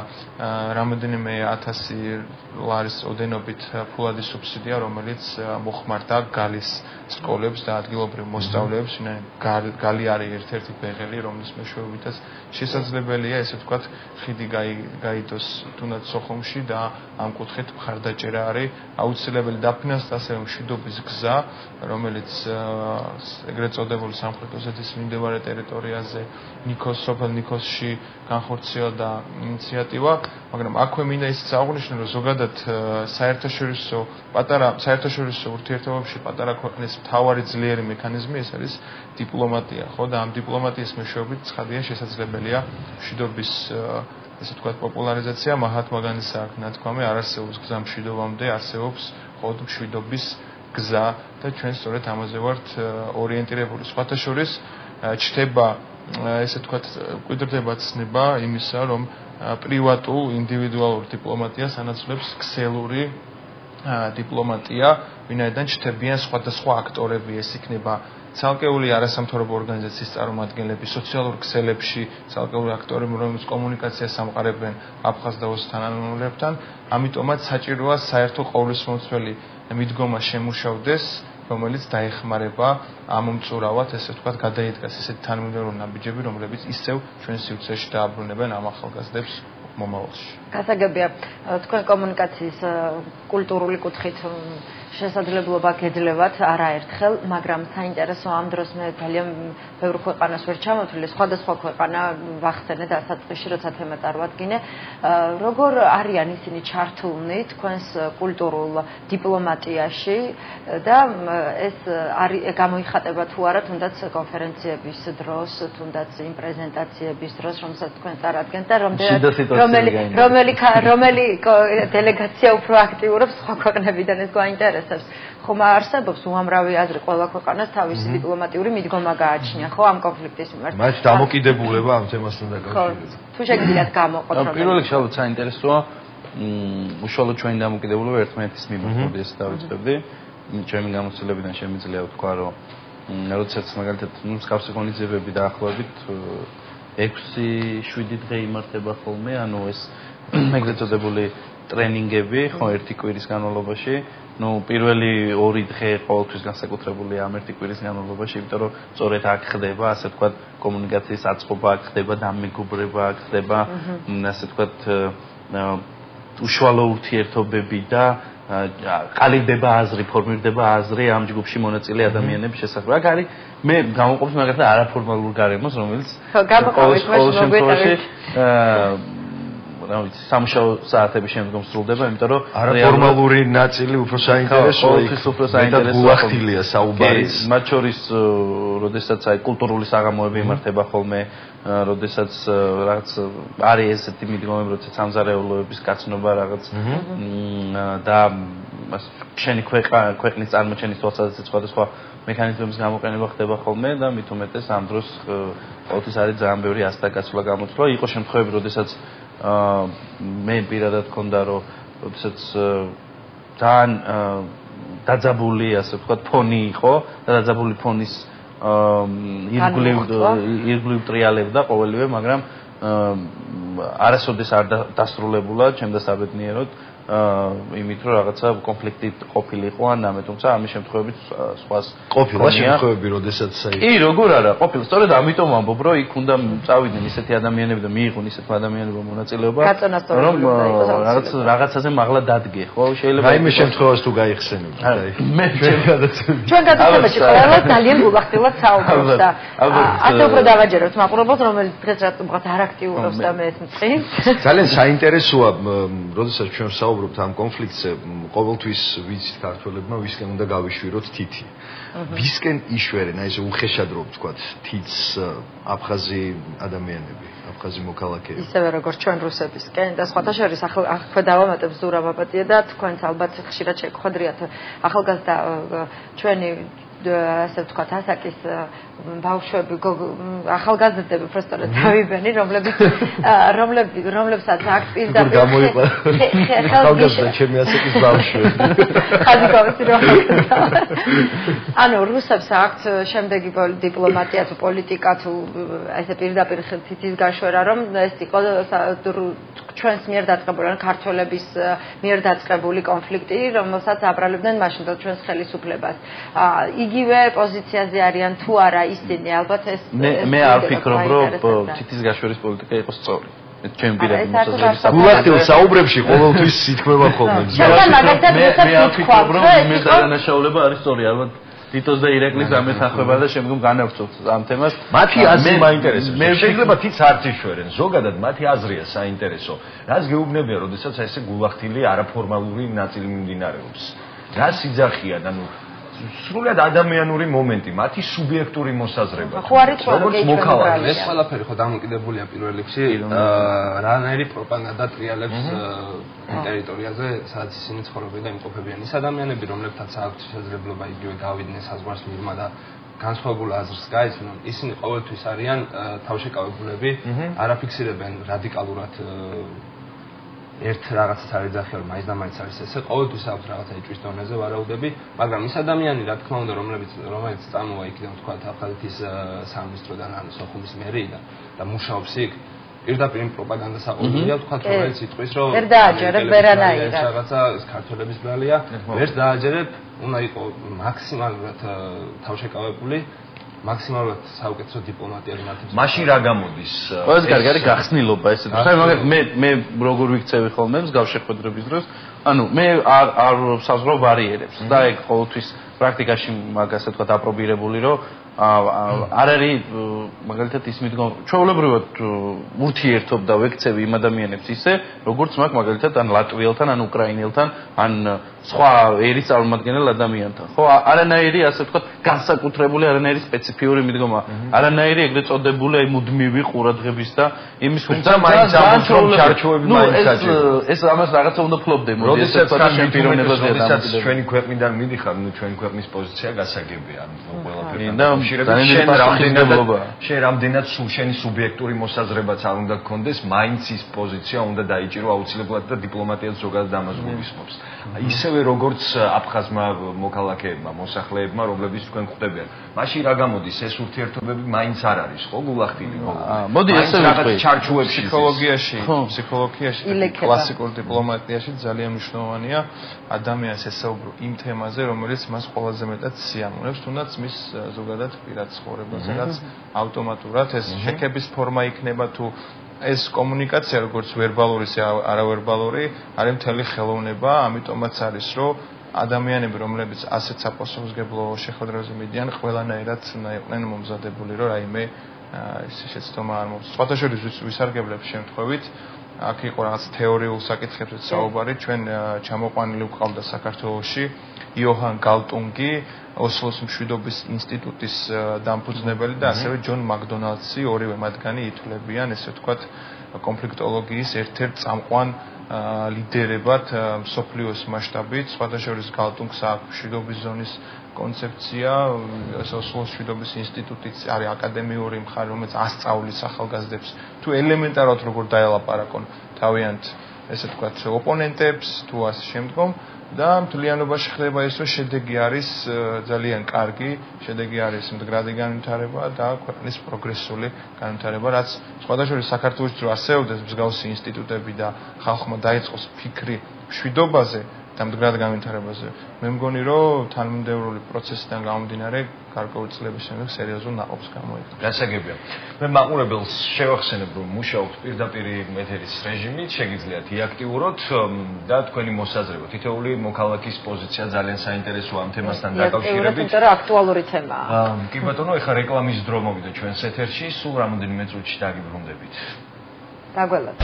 რამოდენიმე 1000 ლარის ოდენობით ფულადი სუბსიდია, რომელიც მოხმარდა გალის სკოლებს და ადგილობრივ მოსწავლეებს, გალი არის ერთ-ერთი ბეღელი, რომლის მეშვეობითაც შესაძლებელია, ესე ვთქვათ, ხიდი გაიდოს თუნდაც სოხუმში და ამ კუთხით მხარდაჭერა არის აუცილებელი დაფინანსდა ასევე მშვიდობის გზა, რომელიც ეგრეთ წოდებული სამხრეთ ოსეთის მიმდებარე ტერიტორიაზე სოფელ ნიქოსში განხორციელდა ინიციატივა, მაგრამ აქვე მინდა ისიც აღვნიშნო, რომ ზოგადად საერთაშორისო ურთიერთობებში პატარა ქვეყნის მთავარი ძლიერი მექანიზმი ეს არის დიპლომატია, ხო და ამ დიპლომატიის მეშვეობით ცხადია შესაძლებელია მშვიდობის ესე ვთქვათ პოპულარიზაცია, მაჰათმა განის აქ ნათქვამი არ არსებობს გზა მშვიდობამდე, არსებობს მხოლოდ მშვიდობის გზა და ჩვენ სწორედ ამაზე ვართ ორიენტირებული. სხვათა შორის ჩნდება ესე ვთქვათ კვიდრდება ცნება იმისა, რომ პრივატულ ინდივიდუალურ დიპლომატიას ანაცვლებს ქსელური დიპლომატია, ვინაიდან ჩნდებიან სხვადასხვა აქტორები, ეს იქნება ცალკეული არასამთავრობო ორგანიზაციის წარმომადგენლები, სოციალურ ქსელებში ცალკეული აქტორები, რომლებიც კომუნიკაციას ამყარებენ აფხაზ და ოსეთის თანამემამულეებთან, ამიტომაც საჭიროა საერთო ყოვლისმომცველი მიდგომა შემუშავდეს, რომელიც დაეხმარება ამომწურავად, ესე ვთქვათ, გადაიდგას ესეთი თანმიმდევრული ნაბიჯები, რომლებიც ისევ ჩვენ სივრცეში დააბრუნებენ ამ ახალგაზრდებს მომავალში. გასაგებია, თქვენ კომუნიკაციის კულტურული კუთხით შესაძლებლობა გეძლევათ არაერთხელ, მაგრამ საინტერესო ამ დროს მე ძალიან ბევრ ქვეყანას ვერ ჩამოვთვლი, სხვადასხვა ქვეყანა ვახსენე დასაწყისში, როცა თემა წარვადგინე, როგორ არიან ისინი ჩართულნი თქვენს კულტურულ დიპლომატიაში და ეს გამოიხატება თუ არა თუნდაც კონფერენციების დროს, თუნდაც იმ პრეზენტაციების დროს, რომელსაც თქვენ წარადგენთ და რომელი დელეგაცია უფრო აქტიურობს სხვა ქვეყნებიდან ეს გვაინტერესებს. ხომ არსებობს უამრავი აზრი, ყველა ქვეყანას თავისი დიპლომატიური მიდგომა გააჩნია, ხო, ამ კონფლიქტის მიმართ. მათ დამოკიდებულება ამ თემასთან დაკავშირებით. თუ შეგიძლიათ გამოყოთ რომ პირველ რიგში ალბათ საინტერესოა უშუალოდ ჩვენი დამოკიდებულება ერთმანეთის მიმართ, მოდი ეს დავიწყებდი. ჩემი გამოცდილებიდან შემიძლია ვთქვა, რომ როდესაც მაგალითად მსგავსი ღონისძიებები დაახლოებით 6-7 დღე იმართება ხოლმე, ანუ ეს ეგრეთ წოდებული ტრენინგები, ხო, ერთი კვირის განმავლობაში. პირველი 2 დღე ყოველთვის განსაკუთრებულია ამ ერთი კვირის განმავლობაში, იმიტომ რომ სწორედ აქ ხდება, ასე ვთქვათ, კომუნიკაციის აწყობა, აქ ხდება დამეგობრება, აქ ხდება, ასე ვთქვათ, უშუალო ურთიერთობები და ყალიბდება აზრი, ფორმირდება აზრი ამ ჯგუფში მონაწილე ადამიანების შესახებ. აქ არის მე გამოყოფს მაგალითად არაფორმალურ გარემოს, რომელიც ყოველ შემთხვევაში სამშაბათო საათების შემდგომ სრულდება, იმიტომ რომ არაფორმალური ნაწილი უფრო საინტერესოა, მეტად გულახდილია საუბარის. მათ შორის, როდესაც აი კულტურული საღამოები იმართება ხოლმე, როდესაც რაღაც არის ესეთი მიდგომები, როდესაც სამზარეულოების გაცნობა რაღაც და შენი ქვეყნის წარმოჩენის თვალსაზრისით სხვადასხვა მექანიზმების გამოყენება ხდება ხოლმე და მით უმეტეს ამ დროს ყოველთვის არის ძალიან ბევრი ასტაკაცვლა გამოცვლა. იყო შემთხვევები, როდესაც მე პირადად მქონდა, რომ როდესაც ძალიან დაძაბული, ასე ვთქვათ, ფონი იყო და დაძაბული ფონის ირგვლივ ტრიალებდა ყოველივე, მაგრამ არასოდეს არ დასრულებულა ჩემს საბედნიეროდ იმით რომ რაღაცა კონფლიქტი ყოფილიყო ან ამე, თუმცა ამის შემთხვევებით სხვას ყოფილა შემთხვევები, როდესაც კი, როგორ არა, ყოფილა. სწორედ ამიტომ ამბობ, რომ იქ უნდა წავიდნენ ისეთი ადამიანები და მიიღონ ისეთი ადამიანებმა მონაწილეობა, რომ რაღაცაზე მაღლა დადგე, ხო? შეიძლება რაიმე შემთხვევას თუ გაიხსენებთ, აი. მე ჩვენ გადაცემაში ყველა ძალიან გულახდილად საუბრობს და ასე უფრო დავაჯეროთ მაყურებელს, რომელიც დღეს რაღაც არ აქტიურობს და მე ეს მწყის. ძალიან საინტერესოა, როდესაც ჩვენ საუბრობთ ამ კონფლიქტზე, ყოველთვის ვიცით ქართველებმა, ვისკენ უნდა გავიშვიროთ თითი. ვისკენ იშვერენ, აი ესე უხეშად რო ვთქვათ, თითს აფხაზი ადამიანები, აფხაზი მოქალაქეები. ისევე როგორც ჩვენ რუსებისკენ და სხვათა შორის ახლა დავამატებ ზურაბ აბატია და თქვენც ალბათ ხშირად შეგხვედრიათ ახალგაზრდა ჩვენი ასე ვთქვათ, ასაკის ბავშვები, ახალგაზრდები უბრალოდ დავიბენი, რომლებსაც აქ პირდაპირ ახალგაზრდა ჩემი ასაკის ბავშვები. ხაზი გავიცი რომ ანუ რუსებს აქვთ შემდეგი დიპლომატია თუ პოლიტიკა თუ ესე პირდაპირ თითის გაშვერა რომ ეს იყო ჩვენს მიერ დაწყებული ან ქართველების მიერ დაწყებული კონფლიქტი რომელსაც აბრალებდნენ მაშინ ჩვენს ხელისუფლებას იგივე პოზიციაზე არიან თუ არა ისინი ალბათ ეს მე არ ვფიქრობ რომ თითის გაშვერის პოლიტიკა იყო სწორი ჩემ პირადი მოსაზრებით გულახდილ საუბრებში ყოველთვის ითქმება ხოლმე მე არ ვფიქრობ რომ იმის დანაშაულება არის სწორი ალბათ თითოს და ირაკლის ამეთანხმება და შემდგომ განავრცობთ ამ თემას. მათი აზრი მაინტერესებს. მე შეიძლება თიც არც იშვერენ. ზოგადად მათი აზრია საინტერესო. რაც გეუბნებია, როდესაც ესე გულახდილი არაფორმალური ნაწილი მიმდინარეობს. რა სიძახიან, ანუ სრულად ადამიანური მომენტი, მათი სუბიექტური მოსაზრება. როგორც მოქალაქე, ეს ყველაფერი ხო დამოკიდებულია პირველ რიგში რანაირი პროპაგანდა ტრიალებს ტერიტორიაზე, სადაც ისინი ცხოვრობენ და იმყოფებიან. ის ადამიანები, რომლებთაც აქვთ შესაძლებლობა იგივე გავიდნენ საზღვარს მიღმა და განსხვავებულ აზრს გაეცნონ, ისინი ყოველთვის არიან თავშეკავებულები, არაფიქსირებენ რადიკალურად ერთ რაღაცას არ ეძახიან, რომ მაინც და მაინც არის ესე, ყოველთვის აქვს რაღაცა იჭვის დონეზე ვარაუდები, მაგრამ ის ადამიანი, რა თქმა უნდა, რომელიც წამოვა იქიდან თქვა აფხაზეთის სამინისტროდან ან სოხუმის მერიიდან და მუშაობს იქ, პირდაპირ პროპაგანდას აყოლია, თქვა რომელიც იტყვის, რომ ვერ დააჯერებ ვერანაირად. რაღაცა ეს ქართველების ბრალია, ვერ დააჯერებ, უნდა იყო მაქსიმალურად თავშეკავებული მაქსიმალურად საუკეთესო დიპლომატია მიმართებს. მაშინ რა გამოდის? ყველაზე კარგი არის გახსნილობა ესე. ხა მაგალითად მე როგორ ვიქცევი ხოლმე მსგავს შეხვედრების დროს, ანუ მე არ საზღვაო ბარიერებს და ეგ ყოველთვის პრაქტიკაში მაგას ასე ვთქვათ აპრობირებული რომ არ არის მაგალითად ის მიდგომა ჩვეულებრივად ურთიერთობდა ვექცევი იმ ადამიანებს ისე როგორც მაგ მაგალითად ან ლატვიელთან ან უკრაინელთან ან სხვა ერის წარმომადგენელ ადამიანთან ხო არანაირი ასე ვთქვათ განსაკუთრებული არანაირი სპეციფიური მიდგომა არანაირი ეგრეთ წოდებული აი მუდმივი ყურადღების და იმის თუმცა მაინც ამბობთ რომ ჩარჩოები მაინც საჭიროა ეს ამას რაღაცა უნდა ფლობდე როდესაც ჩვენი ქვეყნიდან მიდიხარ ნუ ჩვენი ქვეყნის პოზიცია გასაგებია ანუ ყველაფერი შენ რამდენად შენი სუბიექტური მოსაზრებაც არ უნდა გქონდეს, მაინც ის პოზიცია უნდა დაიჭირო აუცილებლად და დიპლომატიაც ზოგადად ამას გულისხმობს. ისევე როგორც აფხაზმა მოქალაქეებმა, მოსახლეებმა, რომლებიც თქვენ ხვდებიან. მაშინ რა გამოდის ეს ურთიერთობები მაინც არ არის, ხო, გულახდილი ხოლმე. მოდი ესე ვთქვი, ჩარჩოებში ფსიქოლოგიაში, კლასიკურ დიპლომატიაში ძალიან მნიშვნელოვანია ადამიანს ესაუბრო იმ თემაზე, რომელიც მას ყველაზე მეტად სიამოვნებს, თუნდაც მის ზოგადად პირად ცხოვრებაზე, რაც ავტომატურად ეს შექების ფორმა იქნება თუ ეს კომუნიკაცია როგორც ვერბალური ისე არავერბალური არის მთელი ხელოვნება, ამიტომაც არის რომ ადამიანები რომლებიც ასეთ საპასუხისმგებლო შეხვედრებზე მიდიან, ყველანაირად უნდა იყვნენ მომზადებული, რომ რაიმე ისე შეცდომა არ მოხდეს. სხვათა შორის ვისარგებლებ შემთხვევით აქ იყო რაღაც თეორიულ საკითხებზეც საუბარი, ჩვენ ჩამოყვანილი ვყავდა საქართველოში იოჰან გალტუნგი, ოსლოს მშვიდობის ინსტიტუტის დამფუძნებელი და ასევე ჯონ მაკდონალდსი, ორივე მათგანი ითვლებიან, ესე ვთქვათ, კონფლიქტოლოგიის ერთ-ერთ წამყვან ლიდერებად მსოფლიოს მასშტაბით, სხვათა შორის გალტუნგს აქვს მშვიდობის ზონის კონცეფცია, ოსლოს მშვიდობის ინსტიტუტიც არის აკადემიური მხარე, რომელიც ასწავლის ახალგაზრდებს თუ ელემენტარულად როგორ დაელაპარაკონ თავიანთ ესე ვთქვათ, ოპონენტებს თუ ასე შემდგომ და მთლიანობაში ხდება ის, რომ შედეგი არის ძალიან კარგი, შედეგი არის მდგრადი განვითარება და ქვეყნის პროგრესული განვითარება, რაც სხვათა შორის საქართველოს რო არსებობდეს მსგავსი ინსტიტუტები და ხალხმა დაიწყოს ფიქრი მშვიდობაზე და მდგრად განვითარებაზე. მე მგონი, რომ თანმიმდევრული პროცესიდან გამომდინარე გარკვეული წლების შემდეგ სერიოზულ ნაყოფს გამოიყვება. გასაგებია. მე მაყურებელს შევახსენებ, რომ მუშაობთ პირდაპირ ეთერის რეჟიმით, შეგიძლიათ იაქტიუროთ და თქვენი მოსაზრება. თითოეული მოქალაქის პოზიცია ძალიან საინტერესოა ამ თემასთან დაკავშირებით. იმიტომ რომ აქტუალური თემაა. კი ბატონო, ეხლა რეკლამის დრო მოვიდა ჩვენს ეთერში, სულ რამოდენიმე წუთში დაგიბრუნდებით. დაგველოთ.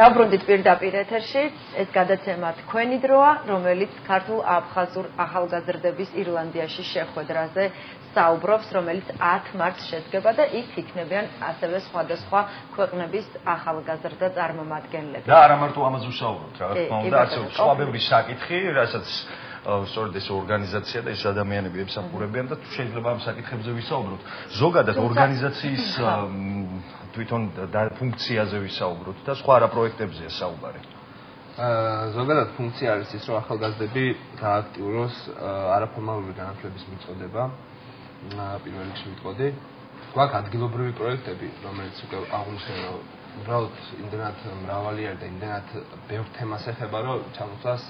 დაბრუნდით პირდაპირ ეთერში. ეს გადაცემა თქვენი დროა, რომელიც ქართულ-აფხაზურ ახალგაზრდების ირლანდიაში შეხვედრაზე საუბრობს, რომელიც 10 მარტს შედგება და იქ იქნებიან ასევე სხვადასხვა ქვეყნების ახალგაზრდა წარმომადგენლები. და არა მარტო ამაზე ვსაუბრობთ, რა თქმა უნდა, არსებობს სხვა ბევრი საკითხი, რასაც სწორედ ეს ორგანიზაცია და ეს ადამიანები ემსახურებიან და შეიძლება ამ საკითხებზე ვისაუბროთ. ზოგადად ორგანიზაციის თვითონ ფუნქციაზე ვისაუბროთ და სხვა რა პროექტებზეა საუბარი. ზოგადად ფუნქცია არის ის, რომ ახალგაზრდები გააქტიუროს არაფორმალური განათლების მიწოდება. პირველ რიგში ვიტყოდი. გვაქვს ადგილობრივი პროექტები, რომელიც უკვე აღნიშნე, უბრალოდ იმდენად მრავალი არის და იმდენად ბევრ თემას ეხება, რომ ჩამოსვლას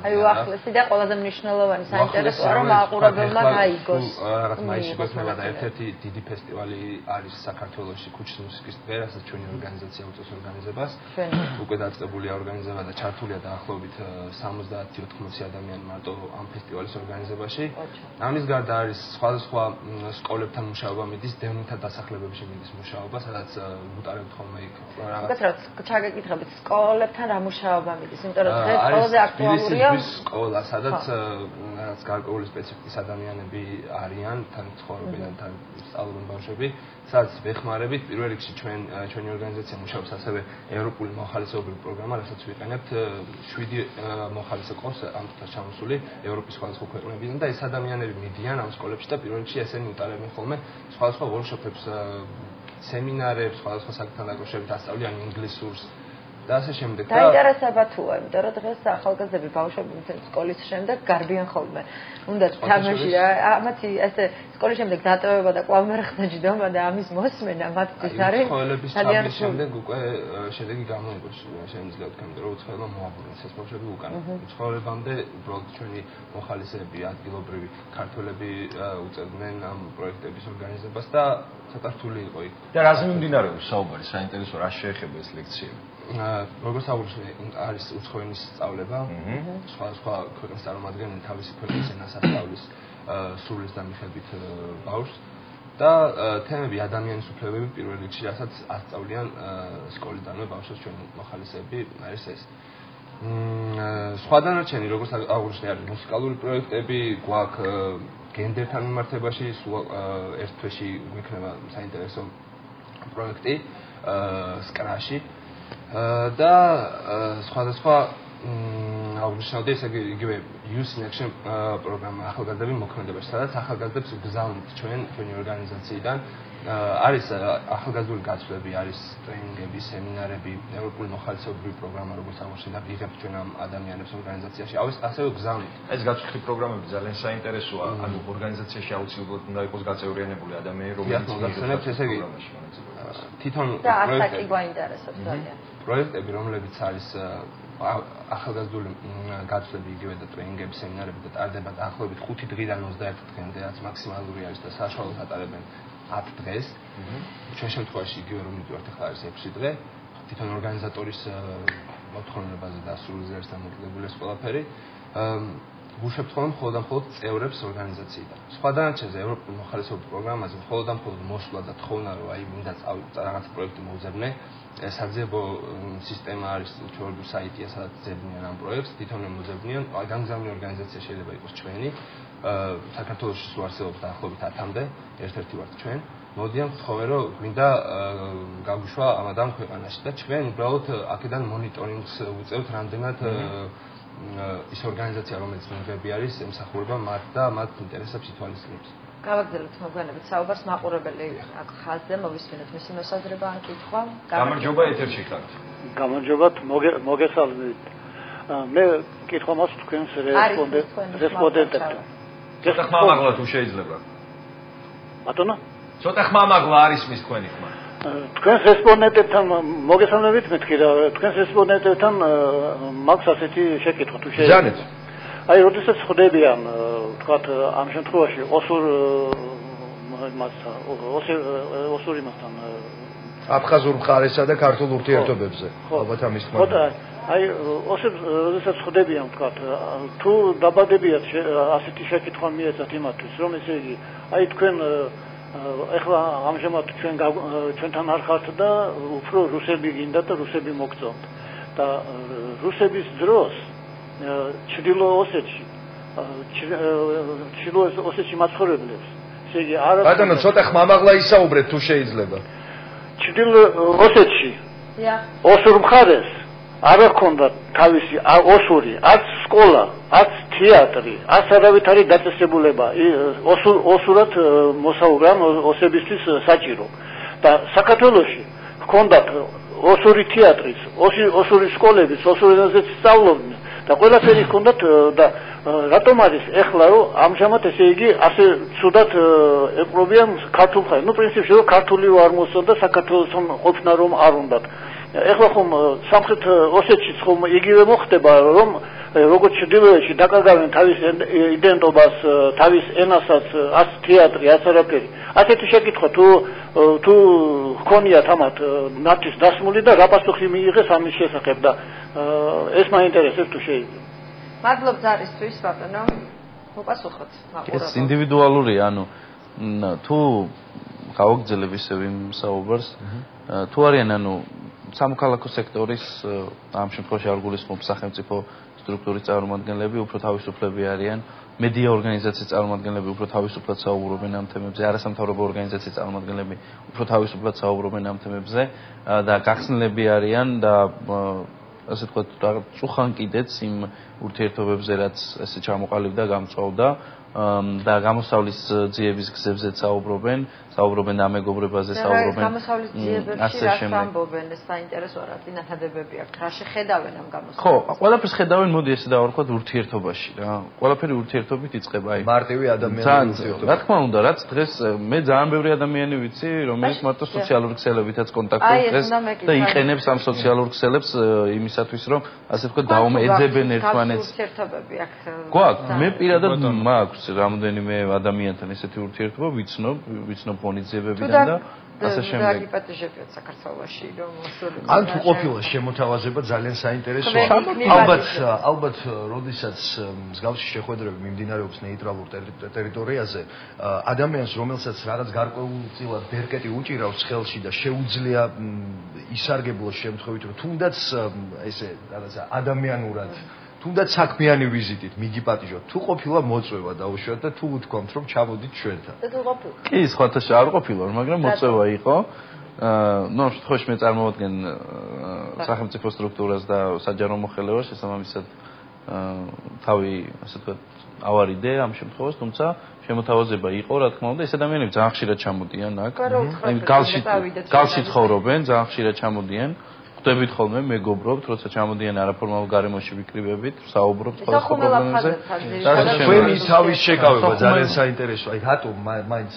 აი უახლესი და ყველაზე მნიშვნელოვანი საინტერესოა, რომ მაყურებელმა გაიგოს. რაღაც მაისში გვექნება და ერთ-ერთი დიდი ფესტივალი არის საქართველოში ქუჩის მუსიკის დღე, რასაც ჩვენი ორგანიზაცია უწევს ორგანიზებას. უკვე დაწყებულია ორგანიზება და ჩართულია დაახლოებით 70-80 ადამიანი მარტო ამ ფესტივალის ორგანიზებაში. ამის გარდა არის სხვადასხვა სკოლებთან მუშაობა მიდის, დევნილთა დასახლებებში მიდის მუშაობა, სადაც გუტარებთ უკეთ რაც ჩაგეკითხებით სკოლებთან რა მუშაობა მიდის, იმიტომ რომ დღეს ყველაზე აქტუალურია სკოლა, სადაც რაღაც გარკვეული სპეციფიკის ადამიანები არიან, თან ცხოვრობენ, თან სწავლობენ ბავშვები, სადაც ვეხმარებით პირველ რიგში ჩვენი ორგანიზაცია მუშაობს ასევე ევროპული მოხალისეობრივი პროგრამა, რასაც ვიყენებთ 7 მოხალისე ყავს ამ წელს ჩამოსული ევროპის სხვადასხვა ქვეყნებიდან და ეს ადამიანები მიდიან ამ სკოლებში და პირველ რიგში ესენი უტარებენ ხოლმე სხვადასხვა ვორქშოპებს სემინარებს, სხვადასხვა საკითხთან დაკავშირებით ასწავლიან ინგლისურს და ასე შემდეგ. დაინტერესება თუა, იმიტომ რომ დღეს ახალგაზრდები ბავშვები მთელი სკოლის შემდეგ გარბიან ხოლმე. უნდა თამაში რა, ამათი ასე სკოლის შემდეგ დატოვება და კვლავ მე ხდება ჯდომა და ამის მოსმენა მათთვის არის. უცხოელების ჩაბრის შემდეგ უკვე შედეგი გამოიღოს, შეიძლება თქვენ, რომ უცხოელებმა მოაბრუნეს ეს ბავშვები უკან. უცხოელებამდე უბრალოდ ჩვენი მოხალისეები, ადგილობრივი ქართველები უწევდნენ ამ პროექტების ორგანიზებას და ცოტა რთული იყო იქ. და რაზე მიმდინარეობს საუბარი, საინტერესო რა შეეხება ეს ლექციები? როგორც აღნიშნე, არის უცხოენის სწავლება, სხვადასხვა ქვეყნის წარმომადგენელი თავისი ქვეყნის ენას ასწავლის სრულის და მიხებით ბავშვს და თემები ადამიანის უფლებები პირველ რიგში, რასაც ასწავლიან სკოლიდანვე ბავშვებს ჩვენი მოხალისეები არის ეს. სხვა დანარჩენი, როგორც აღნიშნე, არის მუსიკალური პროექტები, გვაქვს გენდერთან მიმართებაში, ერთ თვეში გვექნება საინტერესო პროექტი სკრაში. და სხვადასხვა აღნიშნავდი ესე იგივე Youth in Action პროგრამა ახალგაზრდები მოქმედებაში, სადაც ახალგაზრდებს გზავნით ჩვენი ორგანიზაციიდან. არის ახალგაზრდული გაცვლები, არის ტრეინინგები, სემინარები, ევროპული მოხალისეობრივი პროგრამა, როგორც აღნიშნე და ვიღებთ ჩვენ ამ ადამიანებს ორგანიზაციაში. ასევე გზავნით. ეს გაცვლიერი პროგრამები ძალიან საინტერესოა, ანუ ორგანიზაციაში აუცილებლად უნდა იყოს გაწევრიანებული ადამიანები, რომელიც გახსენებთ, ესე იგი თვითონ პროექტი გვაინტერესებს ძალიან. პროექტები, რომლებიც არის ახალგაზრდული გაცვლები, იგივე და ტრეინინგები, სემინარები და ტარდება დაახლოებით 5 დღიდან 21 დღემდე, რაც მაქსიმალური არის და საშუალოდ ატარებენ 10 დღეს. ჩვენ შემთხვევაში იგივე რომ მივიდივართ, ახლა არის 6 დღე. თვითონ ორგანიზატორის მოთხოვნებაზე და სრულიად დამოკიდებული ეს ყველაფერი. ვუშვებთ მხოლოდ და მხოლოდ წევრებს ორგანიზაციიდან. სხვა დანარჩენზე ევროპული მოხალისეობის პროგრამაზე მხოლოდ და მხოლოდ მოსვლა და თხოვნა, რომ აი მინდა რაღაც პროექტი მოუძებნე. საძიებო სისტემა არის ჩვენი საიტია, სადაც ძებნიან ამ პროექტს, თვითონვე მოძებნიან. გამგზავნილი ორგანიზაცია შეიძლება იყოს ჩვენი. საქართველოში სულ არსებობს დაახლოებით 10-მდე, ერთ-ერთი ვართ ჩვენ. მოდიან გთხოვენ, რომ მინდა გაგვიშვა ამ ქვეყანაში და ჩვენ უბრალოდ აქედან მონიტორინგს უწევთ, რამდენად ის ორგანიზაცია, რომელიც მიღები არის, ემსახურება მათ და მათ ინტერესებს ითვალისწინებს. გავაგრძელებთ მოგვიანებით საუბარს, მაყურებელი აქ ხაზზე მოვისმინოთ მისი მოსაზრება ან კითხვა. გამარჯობა, ეთერში ხართ. გამარჯობათ, მოგესალმებით. მე კითხვა მაქვს თქვენს რესპონდენტებთან. ცოტა ხმამაღლა თუ შეიძლება. ბატონო? ცოტა ხმამაღლა არის მის თქვენი ხმა. თქვენს რესპონდენტებთან მოგესალმებით, მეთქი რა, თქვენს რესპონდენტებთან მაქვს ასეთი შეკითხვა თუ შეიძლება. ბრძანეთ. აი, როდესაც ხვდებიან, ვთქვათ, ამ შემთხვევაში ოსურ იმასთან აფხაზურ მხარესა და ქართულ ურთიერთობებზე. ალბათ ამის თქმა. ხო და აი, როდესაც ხვდებიან, ვთქვათ, თუ დაბადებიათ ასეთი შეკითხვა მიეცათ იმათთვის, რომ ესე იგი, აი თქვენ ეხლა ამჟამად ჩვენთან არ ხართ და უფრო რუსები გინდა და რუსები მოგწონთ და რუსების დროს ჩრდილო ოსეთში მაცხოვრებლებს ესე იგი არა ბატონო ცოტა ხმამაღლა ისაუბრეთ თუ შეიძლება ჩრდილო ოსეთში ოსურ მხარეს არ ჰქონდა თავისი ოსური არც სკოლა არც თეატრი არც არავით არის დაწესებულება ოსურად მოსაუბრან ოსებისთვის საჭირო და საქართველოში ჰქონდათ ოსური თეატრის ოსური სკოლების ოსურ ენაზე სწავლობდნენ და ყველაფერი ჰქონდათ და რატომ არის ეხლა რომ ამჟამად ესე იგი ასე ცუდად ეპრობიან ქართულ ხალხს ნუ პრინციპში რომ ქართული არ მოსწონდა და საქართველოს ყოფნა რომ არ უნდათ ეხლა ხომ სამხრეთ ოსეთშიც ხომ იგივე მოხდება რომ როგორც ჩრდილოეთში დაკარგავენ თავის იდენტობას თავის ენასაც არც თეატრი არც არაფერი ასეთი შეკითხვა თუ ჰქონიათ ამათ ნათის დასმული და რა პასუხი მიიღეს ამის შესახებ და ეს მაინტერესებს თუ შეიძლება მადლობ ზარისთვის ბატონო მოპასუხოთ ეს ინდივიდუალურია ანუ თუ გავაგრძელებ ისე ვიმ საუბარს თუ არიან ანუ სამოქალაქო სექტორის ამ შემთხვევაში არ გულისხმობს სახელმწიფო სტრუქტურის წარმომადგენლები უფრო თავისუფლები არიან მედია ორგანიზაციის წარმომადგენლები უფრო თავისუფლად საუბრობენ ამ თემებზე არასამთავრობო ორგანიზაციის წარმომადგენლები უფრო თავისუფლად საუბრობენ ამ თემებზე და გახსნილები არიან და ასე ვთქვათ რაღაც წუხან კიდეც იმ ურთიერთობებზე რაც ესე ჩამოყალიბდა გამწვავდა და გამოსავლის ძიების გზებზე საუბრობენ ამ მეგობრებაზე საუბრობენ გამოსავლის ძიებებში რა ამბობენ ეს საინტერესო რა წინათადებები აქვს რა შეხედავენ ამ გამოსავლს ხო ყველაფერს ხედავენ მოდი ესე დავარქვათ ურთიერთობაში რა ყველაფერი ურთიერთობით იწყება აი მარტივი ადამიანური ურთიერთობა რა თქმა უნდა რაც დღეს მე ძალიან ბევრი ადამიანი ვიცი რომელიც მარტო სოციალურ ქსელებითაც კონტაქტობს დღეს და იყენებს ამ სოციალურ ქსელებს იმისათვის რომ ასე ვთქვათ დაუმეძებენ ერთმანეთს ურთიერთობები აქ გვაქვს მე პირადად მაქვს რამოდენიმე ადამიანთან ესეთი ურთიერთობა ვიცნობ ღონისძიებებიდან და ასე შემდეგ. რა გიპატიჟებიათ საქართველოში რომ მოსული. ან თუ ყოფილა შემოთავაზება ძალიან საინტერესოა. ალბათ როდესაც მსგავსი შეხვედრები მიმდინარეობს ნეიტრალურ ტერიტორიაზე, ადამიანს რომელსაც რაღაც გარკვეულწილად ბერკეტი უჭირავს ხელში და შეუძლია ისარგებლოს შემთხვევით რომ თუნდაც ესე რაღაცა ადამიანურად თუნდაც საქმიანი ვიზიტით მიგიპატიჟოთ თუ ყოფილა მოწვევა დაუშვათ და თუ უთქვამთ რომ ჩამოდით ჩვენთან და თუ ყოფილა კი სხვათაშ არ ყოფილა მაგრამ მოწვევა იყო ნუ შემთხვევაში მე წარმოვადგენ სახელმწიფო სტრუქტურას და საჯარო მოხელეობას შესაბამისად თავი ასე ვთქვათ ავარიდე ამ შემთხვევაში თუმცა შემოთავაზება იყო რა თქმა უნდა ეს ადამიანები ძალიან ხშირად ჩამოდიან აქ გალში ცხოვრობენ ძალიან ხშირად ჩამოდიან ხვდებით ხოლმე მეგობრობთ, როცა ჩამოდიან არაფორმალურ გარემოში ვიკრიბებით, საუბრობთ სხვადასხვა პრობლემებზე. ჩვენი თავის შეკავება ძალიან საინტერესოა. აი რატო მაინც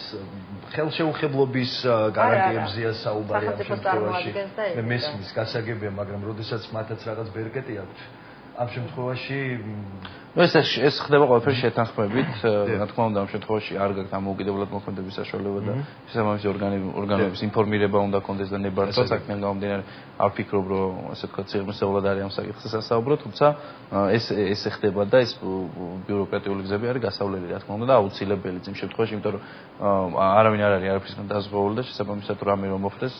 ხელშეუხებლობის გარანტიებზეა საუბარი ამ შემთხვევაში. მე მესმის გასაგებია, მაგრამ როდესაც მათაც რაღაც ბერკეტი აქვთ, ამ შემთხვევაში ეს ხდება ყველაფერი შეთანხმებით, რა თქმა უნდა, ამ შემთხვევაში არ გაქვს ამოუკიდებლად მოქმედების საშუალება და შესაბამისი ორგანოების ინფორმირება უნდა კონდეს და ნებართვა საქმეან გამომდინარე არ ვფიქრობ, რომ ასე ვთქვათ, სიღრმისეულად არის ამ საკითხზე სასაუბრო, თუმცა ეს ხდება და ეს ბიუროკრატიული გზები არის გასავლელი, რა თქმა უნდა, და აუცილებელი იმ შემთხვევაში, იმიტომ რომ არავინ არ არის არაფრისგან დაზღვეული და შესაბამისად რამე რომ მოხდეს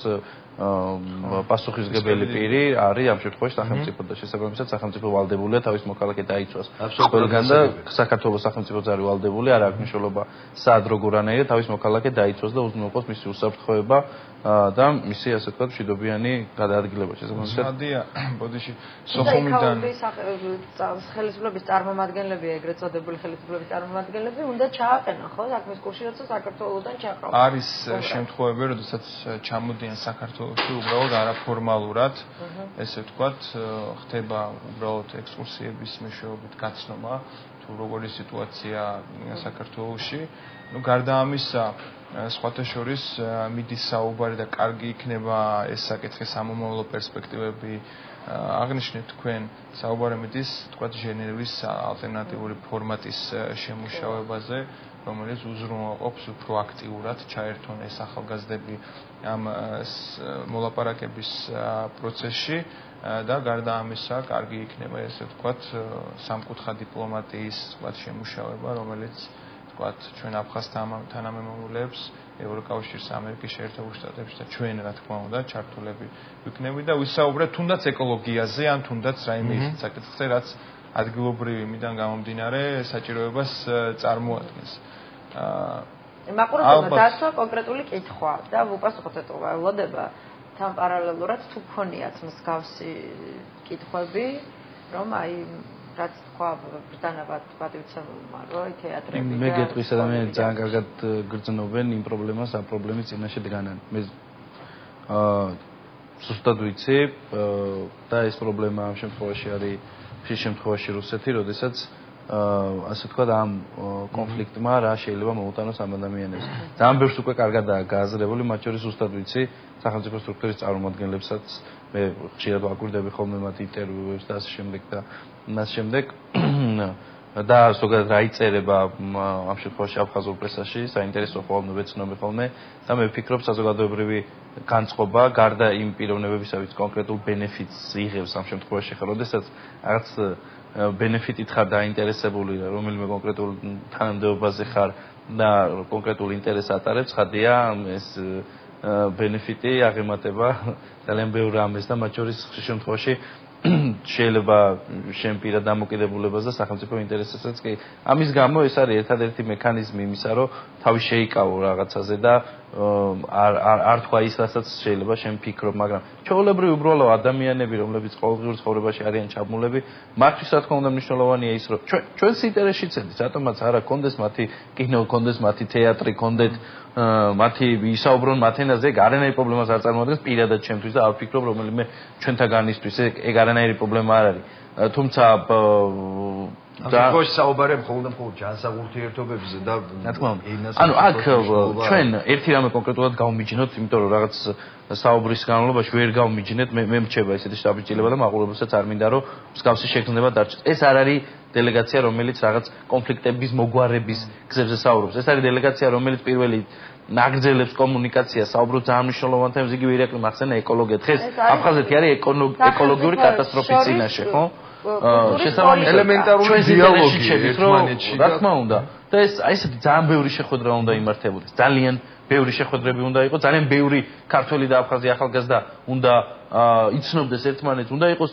პასუხისმგებელი პირი არის ამ შემთხვევაში სახელმწიფო და შესაბამისად სახელმწიფო ვალდებულია თავის მოქალაქე დაიცვას. ყველგან და საქართველოს სახელმწიფო ძარი ვალდებული არ აქვს მნიშვნელობა სად როგორანაირად თავის მოქალაქე დაიცვას და უზრუნველყოს მისი უსაფრთხოება და მისი ასე ვთქვათ მშვიდობიანი გადაადგილება შესაბამისად. მადია ბოდიში სოხუმიდან ხელისუფლების წარმომადგენლები ეგრეთ წოდებული ხელისუფლების წარმომადგენლები უნდა ჩააყენონ ხო საქმის კურსში როცა საქართველოსთან ჩაყავთ. არის შემთხვევები როდესაც ჩამოდიან საქართველოში უბრალოდ არაფორმალურად ესე ვთქვათ ხდება უბრალოდ ექსკურსიების მეშვეობით გაცნობა თუ როგორი სიტუაცია საქართველოში ну გარდა ამისა სხვათა შორის მიდის საუბარი და კარგი იქნება ეს საკითხი სამომავლო პერსპექტივები აღნიშნეთ თქვენ საუბარი მიდის თქვათ ჟენევის ალტერნატიული ფორმატის შემუშავებაზე რომელიც უზრუნველყოფს უფრო აქტიურად ჩაერთონ ეს ახალგაზრდები ამ მოლაპარაკების პროცესში და გარდა ამისა კარგი იქნება ესე ვთქვათ სამკუთხა დიპლომატიის ვთქვათ შემუშავება რომელიც ვთქვათ, ჩვენ აფხაზ თანამემამულეებს ევროკავშირს, ამერიკის შეერთებულ შტატებში და ჩვენ რა თქმა უნდა ჩართულები ვიქნები და ვისაუბრეთ თუნდაც ეკოლოგიაზე ან თუნდაც რაიმე ის საკითხზე, რაც ადგილობრივი იმიდან გამომდინარე საჭიროებას წარმოადგენს. მაყურებელმა დასვა კონკრეტული კითხვა და უპასუხოთ ველოდება თან პარალელურად თუ გქონიათ მსგავსი კითხვები, რომ აი რაც თქვა ბრიტანულად პატივცემულმა, რომ თეატრები და მე გეტყვის ადამიანები ძალიან კარგად გრძნობენ იმ პრობლემას, ამ პრობლემის წინაშე დგანან. მე ზუსტად ვიცი და ეს პრობლემა ამ შემთხვევაში არის ხშირ შემთხვევაში რუსეთი, როდესაც ასე თქვა ამ კონფლიქტმა რა შეიძლება მოუტანოს ამ ადამიანებს. ძალიან ბევრს უკვე კარგადაა გააზრებული, მათ შორის ზუსტად ვიცი სახელმწიფო სტრუქტურის წარმომადგენლებსაც მე ხშირად ვაკვირდები ხოლმე მათ ინტერვიუებს და ასე შემდეგ და მას შემდეგ და ზოგადად რა იწერება ამ შემთხვევაში აფხაზურ პრესაში, საინტერესო ხოლმე ვეცნობი ხოლმე და მე ვფიქრობ საზოგადოებრივი განწყობა გარდა იმ პიროვნებებისა, ვინც კონკრეტულ ბენეფიტს იღებს ამ შემთხვევაში, ხო, როდესაც რაღაც ბენეფიტით ხარ დაინტერესებული რომელიმე კონკრეტულ თანამდებობაზე ხარ და კონკრეტულ ინტერესს ატარებს, ხადია ეს ბენეფიტი აღემატება ძალიან ბევრ რამეს და მათ შორის ხშირ შემთხვევაში შეიძლება შენ პირად დამოკიდებულებას და სახელმწიფო ინტერესებსაც კი. ამის გამო ეს არის ერთადერთი მექანიზმი იმისა, რომ თავი შეიკავო რაღაცაზე და არ თქვა ის, რასაც შეიძლება შენ ფიქრობ, მაგრამ ჩვეულებრივი უბრალო ადამიანები, რომლებიც ყოველდღიურ ცხოვრებაში არიან ჩაბმულები, მათთვის რა თქმა უნდა მნიშვნელოვანია ის, რომ ჩვენს ინტერესში ცέντით, რატომაც არა კონდეს მათი კინო, კონდეს მათი თეატრი, კონდეთ მათი ისაუბრონ მათ ენაზე, არანაირი პრობლემას არ წარმოადგენს პირადად ჩემთვის და არ ვფიქრობ რომელიმე ჩვენთაგანისთვის ეგ არანაირი პრობლემა არ არის. თუმცა და საუბარებ მხოლოდ ჯანსაღ ურთიერთობებზე და რა თქმა უნდა. ანუ აქ ჩვენ ერთი რამე კონკრეტულად გავმიჯნოთ, იმიტომ რომ რაღაც საუბრის განმავლობაში ვერ გავმიჯნეთ, მე მრჩება ესეთი შთაბეჭდილება და მაყურებელსაც არ მინდა რომ მსგავსი შექმნება დარჩეს. ეს არ არის დელეგაცია, რომელიც რაღაც კონფლიქტების მოგვარების გზებზე საუბრობს. ეს არის დელეგაცია, რომელიც პირველი ნაგრძელებს კომუნიკაციას, საუბრობს ძალიან მნიშვნელოვან თემებზე, იგივე ირაკლი მახსენა ეკოლოგია. დღეს აფხაზეთი არის ეკოლოგიური კატასტროფის წინაშე, ხო? შესაბამისად ელემენტარული დიალოგი ერთმანეთში რა თქმა უნდა და ეს აი ესეთი ძალიან ბევრი შეხვედრა უნდა იმართებოდეს. ძალიან ბევრი შეხვედრები უნდა იყოს, ძალიან ბევრი ქართველი და აფხაზი ახალგაზრდა უნდა იცნობდეს ერთმანეთს, უნდა იყოს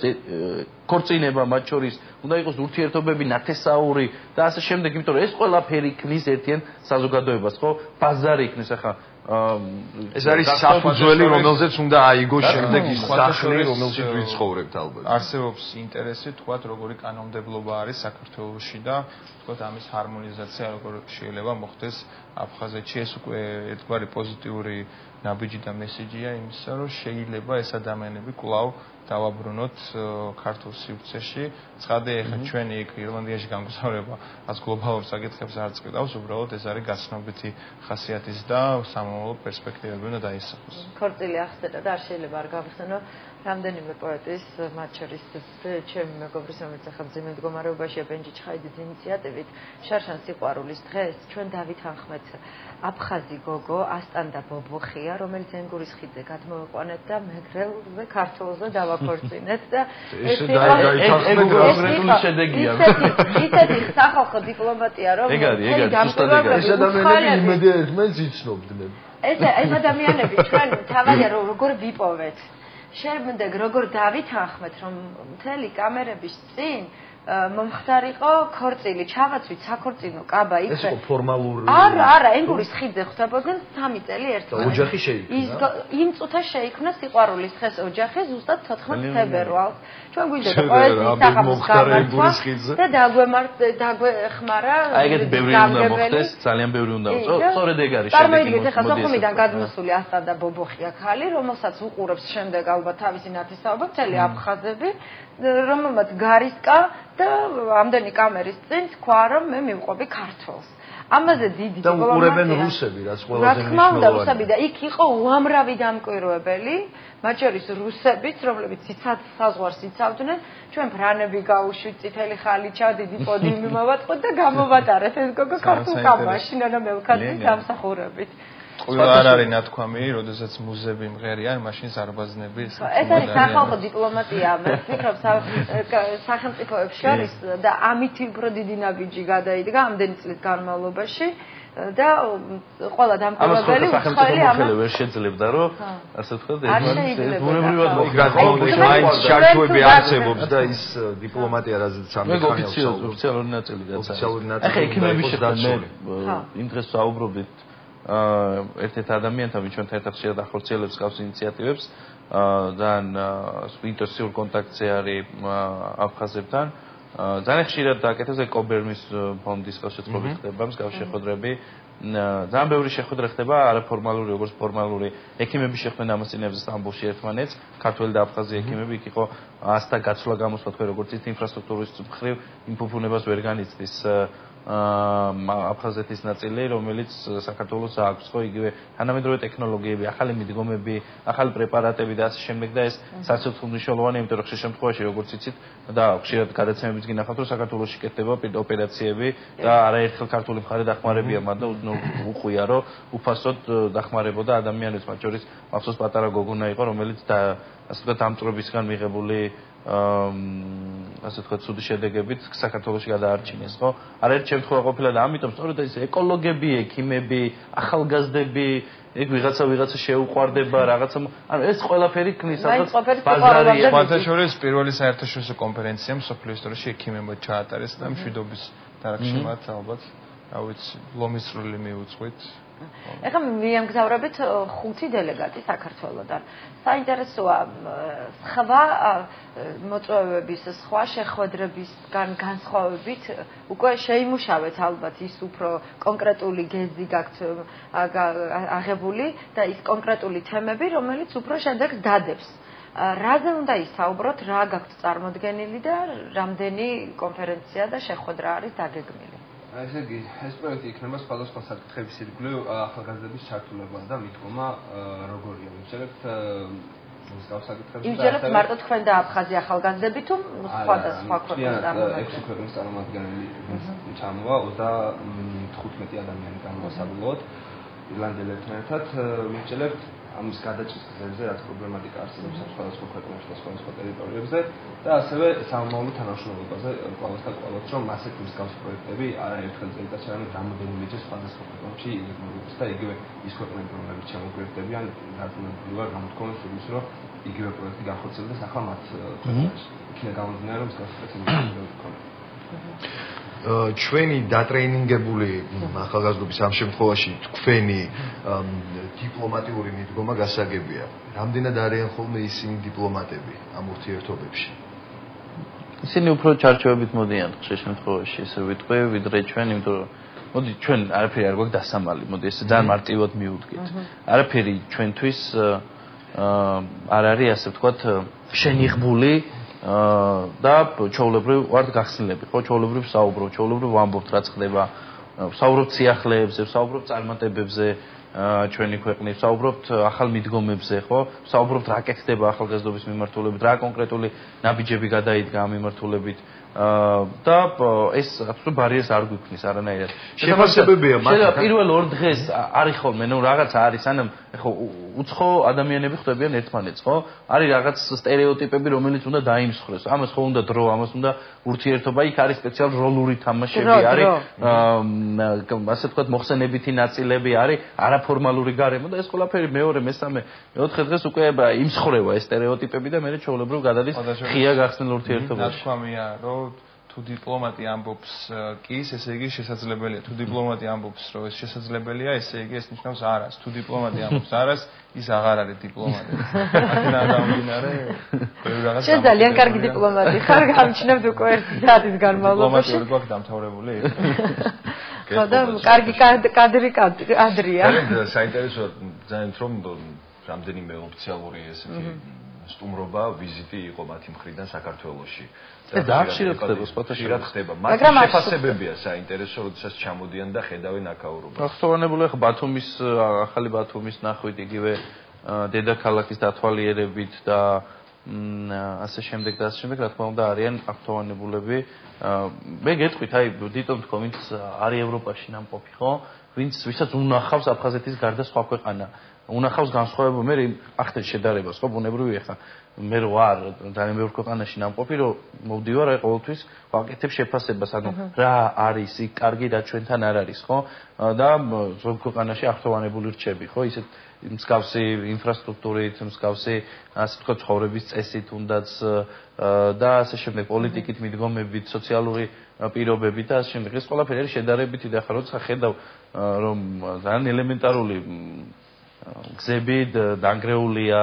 ქორწინება მათ შორის, უნდა იყოს ურთიერთობები ნათესაური და ასე შემდეგ, იმიტომ რომ ეს ყველაფერი ქმნის ერთიან საზოგადოებას, ხო? ბაზარი იქნება ახლა ეს არის საფუძველი, რომელზეც უნდა აიგოს შემდეგ ის სახლი, რომელშიც ვიცხოვრებთ ალბათ. არსებობს ინტერესი, თქვათ, როგორი კანონმდებლობა არის საქართველოში და თქვათ ამის ჰარმონიზაცია როგორ შეიძლება მოხდეს აფხაზეთში. ეს უკვე ერთგვარი პოზიტიური ნაბიჯი და მესიჯია იმისა, რომ შეიძლება ეს ადამიანები კვლავ დავაბრუნოთ ქართულ სივრცეში. ცხადია, ეხლა ჩვენი იქ ირლანდიაში გამგზავრება ას გლობალურ საკითხებს არ წყვეტავს, უბრალოდ ეს არის გაცნობითი ხასიათის და სამომავლო პერსპექტივები უნდა დაისახოს. ქორწილი ახსენდა და არ შეიძლება არ გავიხსენო რამდენიმე პოეტის, მათ შორის ჩემი მეგობრის, რომელიც ახლა მძიმე მდგომარეობაშია ბენჯი ჩხაიძის ინიციატივით, შარშან სიყვარულის დღეს ჩვენ დავით ახმეტ აფხაზი გოგო ასტანდა ბობოხია, რომელიც ენგურის ხიდზე გადმოვიყვანეთ და მეგრელზე ქართულზე დავაქორწინეთ და ეს კონკრეტული შედეგია. ისეთი სახალხო დიპლომატია, რომ ეს ადამიანები იმედი ერთმანეთს იცნობდნენ. ეს ადამიანები ჩვენ თავადია როგორ ვიპოვეთ. შემდეგ როგორ დავით ახმეთ რომ მთელი კამერების წინ მომხდარიყო ქორწილი, ჩავაცვით საქორწინო კაბა იქ. ეს იყო ფორმალური. არა, ენგურის ხიდზე ხდებოდნენ 3 წელი ერთმანეთს. ოჯახი შეიქმნა. იმ წუთას შეიქმნა სიყვარულის დღეს ოჯახი ზუსტად 14 თებერვალს. ჩვენ გვინდოდა პოეზიის სახალხოს გამართვა და დაგვეხმარა. აი ეგეთი ბევრი უნდა მოხდეს, ძალიან ბევრი უნდა მოხდეს. სწორედ ეგ არის შედეგი. წარმოიდგინეთ, ახლა სოხუმიდან გადმოსული ასტანდა ბობოხია ხალი, რომელსაც უყურებს შემდეგ ალბათ თავისი ნათესაობა მთელი აფხაზები, რომელმაც გარისკა და ამდენი კამერის წინ თქვა რომ მე მივყვები ქართულს. ამაზე დიდი და უყურებენ რუსები, რაც ყველაზე მნიშვნელოვანია. რა თქმა უნდა, რუსები და იქ იყო უამრავი დამკვირვებელი, მათ შორის რუსებიც, რომლებიც ციცად საზღვარს იცავდნენ, ჩვენ ფრანები გავუშვით, წითელი ხალიჩა, დიდი პოდიუმი მოვატყოთ და გამოვატარეთ ეს გოგო ქართულ კამაში, ნანა მელქაძის დამსახურებით. ყველა არ არის ნათქვამი, როდესაც მუზები მღერიან, მაშინ ზარბაზნები ეს არის სახალხო დიპლომატია, მე ვფიქრობ სახელმწიფოებს შორის და ამით უფრო დიდი ნაბიჯი გადაიდგა ამდენი წლის განმავლობაში. და ყველა დამკვირვებელი უცხოელი ამას ვერ შეძლებდა რომ ასე ვთქვათ ბუნებრივად მოხდეს მაინც ჩარჩოები არსებობს და ის დიპლომატია რაზეც ამხანიავს ოფიციალური ნაწილი გაცა ახლა ექიმები შეხვდნენ იმ დღეს საუბრობდით ერთ-ერთ ადამიანთან ვინც ჩვენთან ერთად შეერთა ახორციელებს გავს ინიციატივებს ძალიან ინტენსიურ კონტაქტზე არის აფხაზებთან ძალიან ხშირად დაკეთებს კობერმის ფონდის ხელშეწყობით ხდება მსგავსი შეხვედრები ძალიან ბევრი შეხვედრა ხდება არაფორმალური როგორც ფორმალური ექიმები შეხვდნენ ამას წინებზე სტამბოლში ერთმანეთს ქართველი და აფხაზი ექიმები იქ იყო ასთა გაცვლა გამოსვლა თქვენ როგორც ის ინფრასტრუქტურის მხრივ იმფუფუნებას ვერ განიცდის აფხაზეთის ნაწილი რომელიც საქართველოს აქვს ხო იგივე თანამედროვე ტექნოლოგიები ახალი მიდგომები ახალი პრეპარატები და ასე შემდეგ და ეს სასიცოცხლო მნიშვნელოვანია იმიტომ რომ ხშირ შემთხვევაში როგორც იცით და ხშირად გადაცემებიც გინახავთ რომ საქართველოში კეთდება ოპერაციები და არაერთხელ ქართული მხარე დახმარებია მათ და უყვია რომ უფასოდ დახმარებოდა ადამიანებს მათ შორის მახსოვს პატარა გოგონა იყო რომელიც ასე ვთქვათ დამწვრობისგან მიღებული ასე ვთქვათ ცუდი შედეგებით საქართველოში გადაარჩინეს ხო არაერთ შემთხვევა ყოფილა და ამიტომ სწორედ ეს ეკოლოგები ექიმები ახალგაზრდები ეგ ვიღაცა შეუყვარდება რაღაცა ანუ ეს ყველაფერი ქმნის ალბათ ბაზარია სხვათა შორის პირველი საერთაშორისო კონფერენცია მსოფლიო ისტორიაში ექიმებმა ჩაატარეს და მშვიდობის დარგში მათ ალბათ რა ვიცი ლომისრული მიუძღვით ეხლა მიემგზავრებით 5 დელეგატი საქართველოსთან. საინტერესოა სხვა მოწვევების, სხვა შეხვედრებისგან განსხვავებით უკვე შეიმუშავეთ ალბათ ის უფრო კონკრეტული გეზი გაქვთ აღებული და ის კონკრეტული თემები, რომელიც უფრო შედეგს დადებს. რაზე უნდა ისაუბროთ, რა გაქვთ წარმოდგენილი და რამდენი კონფერენცია და შეხვედრა არის დაგეგმილი? ესე იგი, ეს პროექტი იქნება სხვადასხვა საკითხების ირგვლივ ახალგაზრდების ჩართულობა და მიდგომა როგორია. ვიმსჯელებთ მსგავს საკითხებზე. იმჯერებთ მარტო თქვენ და აფხაზი ახალგაზრდები თუ სხვადასხვა ქვეყნის წარმომადგენლები? 6 ქვეყნის წარმომადგენლები ჩამოვა 35 ადამიანი გამოვა საბოლოოდ ირლანდელებთან ერთად. ვიმსჯელებთ ამის გადაჭრის გზებზე რაც პრობლემატიკა არსებობს სხვადასხვა ქვეყნებში და სხვადასხვა ტერიტორიებზე და ასევე სამომავლო თანამშრომლობაზე ყოველთვის რომ ასეთი მსგავსი პროექტები არაერთხელ წელიწადში არამედ რამოდენიმეჯერ სხვადასხვა ქვეყნებში იგეგმებოდეს და იგივე ის ქვეყნები რომლებიც შემოგვიერთდებიან დარწმუნებული ვარ გამოთქვამს ის რომ იგივე პროექტი განხორციელდეს ახლა მათ ქვეყნებში იქნება გამომდინარე რომ მსგავსი პროცესები გქონდეს ჩვენი დატრეინინგებული ახალგაზრდობის ამ შემთხვევაში თქვენი დიპლომატიური მიდგომა გასაგებია. რამდენად არიან ხოლმე ისინი დიპლომატები ამ ურთიერთობებში? ისინი უფრო ჩარჩოებით მოდიან ხშირ შემთხვევაში, ესე ვიტყვი, ვიდრე ჩვენ, იმიტომ რომ მოდი ჩვენ არაფერი არ გვაქვს დასამალი, მოდი ესე ძალიან მარტივად მივუდგეთ. არაფერი ჩვენთვის არ არის ასე ვთქვათ შენიღბული და ჩაოლებრივ ვართ გახსნილები, ხო, ჩაოლებრივ საუბრობ, ჩაოლებრივ ვამბობთ რაც ხდება, საუბრობთ სიახლეებზე, საუბრობთ წარმატებებზე ჩვენი ქვეყნის, საუბრობთ ახალ მიდგომებზე, ხო, საუბრობთ რა კეთდება ახალგაზრდობის მიმართულებით, რა კონკრეტული ნაბიჯები გადაიდგა ამ მიმართულებით და ეს აბსოლუტურად ბარიერს არ გვიქმნის არანაირად. შეფასებებია მაგრამ პირველ ორ დღეს არის ხოლმე, ნუ რაღაცა არის, სანამ ხო უცხო ადამიანები ხდებიან ერთმანეთს, ხო? არის რაღაც სტერეოტიპები, რომელიც უნდა დაიმსხვრეს. ამას ხო უნდა დრო, ამას უნდა ურთიერთობა, იქ არის სპეციალური როლური თამაშები, არის ასე ვთქვათ მოხსენებითი ნაწილები, არის არაფორმალური გარემო და ეს ყველაფერი მეორე, მესამე, მეოთხე დღეს უკვე იმსხვრევა ეს სტერეოტიპები და მე ჩვეულებრივ გადადის ღია გახსნილ ურთიერთობაში. ნათქვამია, რომ თუ დიპლომატი ამბობს კის, ესე იგი შესაძლებელია. თუ დიპლომატი ამბობს, რომ ეს შესაძლებელია, ესე იგი ეს ნიშნავს არას. თუ დიპლომატი ამბობს არას, ის აღარ არის დიპლომატი. აქედან გამომდინარე, რაღაც შენ ძალიან კარგი დიპლომატი ხარ, გამჩნევთ უკვე ერთი საათის განმავლობაში. დიპლომატი როგორ დამთავრებული? ხო და კარგი კადრია. საინტერესოა ძალიან რომ რამდენიმე ოფიციალური ესეთი სტუმრობა, ვიზიტი იყო მათი მხრიდან საქართველოში. და ხშირად ხდება, ხშირად ხდება. მაგრამ შეფასებებია საინტერესო, როდესაც ჩამოდიან და ხედავენ აქაურობას. ახსოვანებული ხა ბათუმის, ახალი ბათუმის ნახვით, იგივე დედაქალაქის დათვალიერებით და ასე შემდეგ და ასე შემდეგ, რა თქმა უნდა, არიან აქტუალურები. მე გეტყვით, აი, დიტომ თქო, ვინც არის ევროპაში ნამყოფი, ხო? ვისაც უნახავს აფხაზეთის გარდა სხვა ქვეყანა. უნახავს განსხვავება, მე ახდენ შედარებას, ხო, ბუნებრივია ხა. მე ვარ ძალიან ბევრ ქვეყანაში ნამყოფი, რომ მოვდივარ აი ყოველთვის ვაკეთებ შეფასებას, ანუ რა არის იქ კარგი და ჩვენთან არ არის, ხო? და ზოგ ქვეყანაში აქტუალურები რჩები, ხო? ისეთ მსგავსი ინფრასტრუქტურით, მსგავსი ასე ვთქვათ ცხოვრების წესით, თუნდაც და ასე შემდეგ პოლიტიკით, მიდგომებით, სოციალური პირობებით და ასე შემდეგ. ეს ყველაფერი არის შედარებითი და ახლა როცა ხედავ რომ ძალიან ელემენტარული გზები დანგრეულია,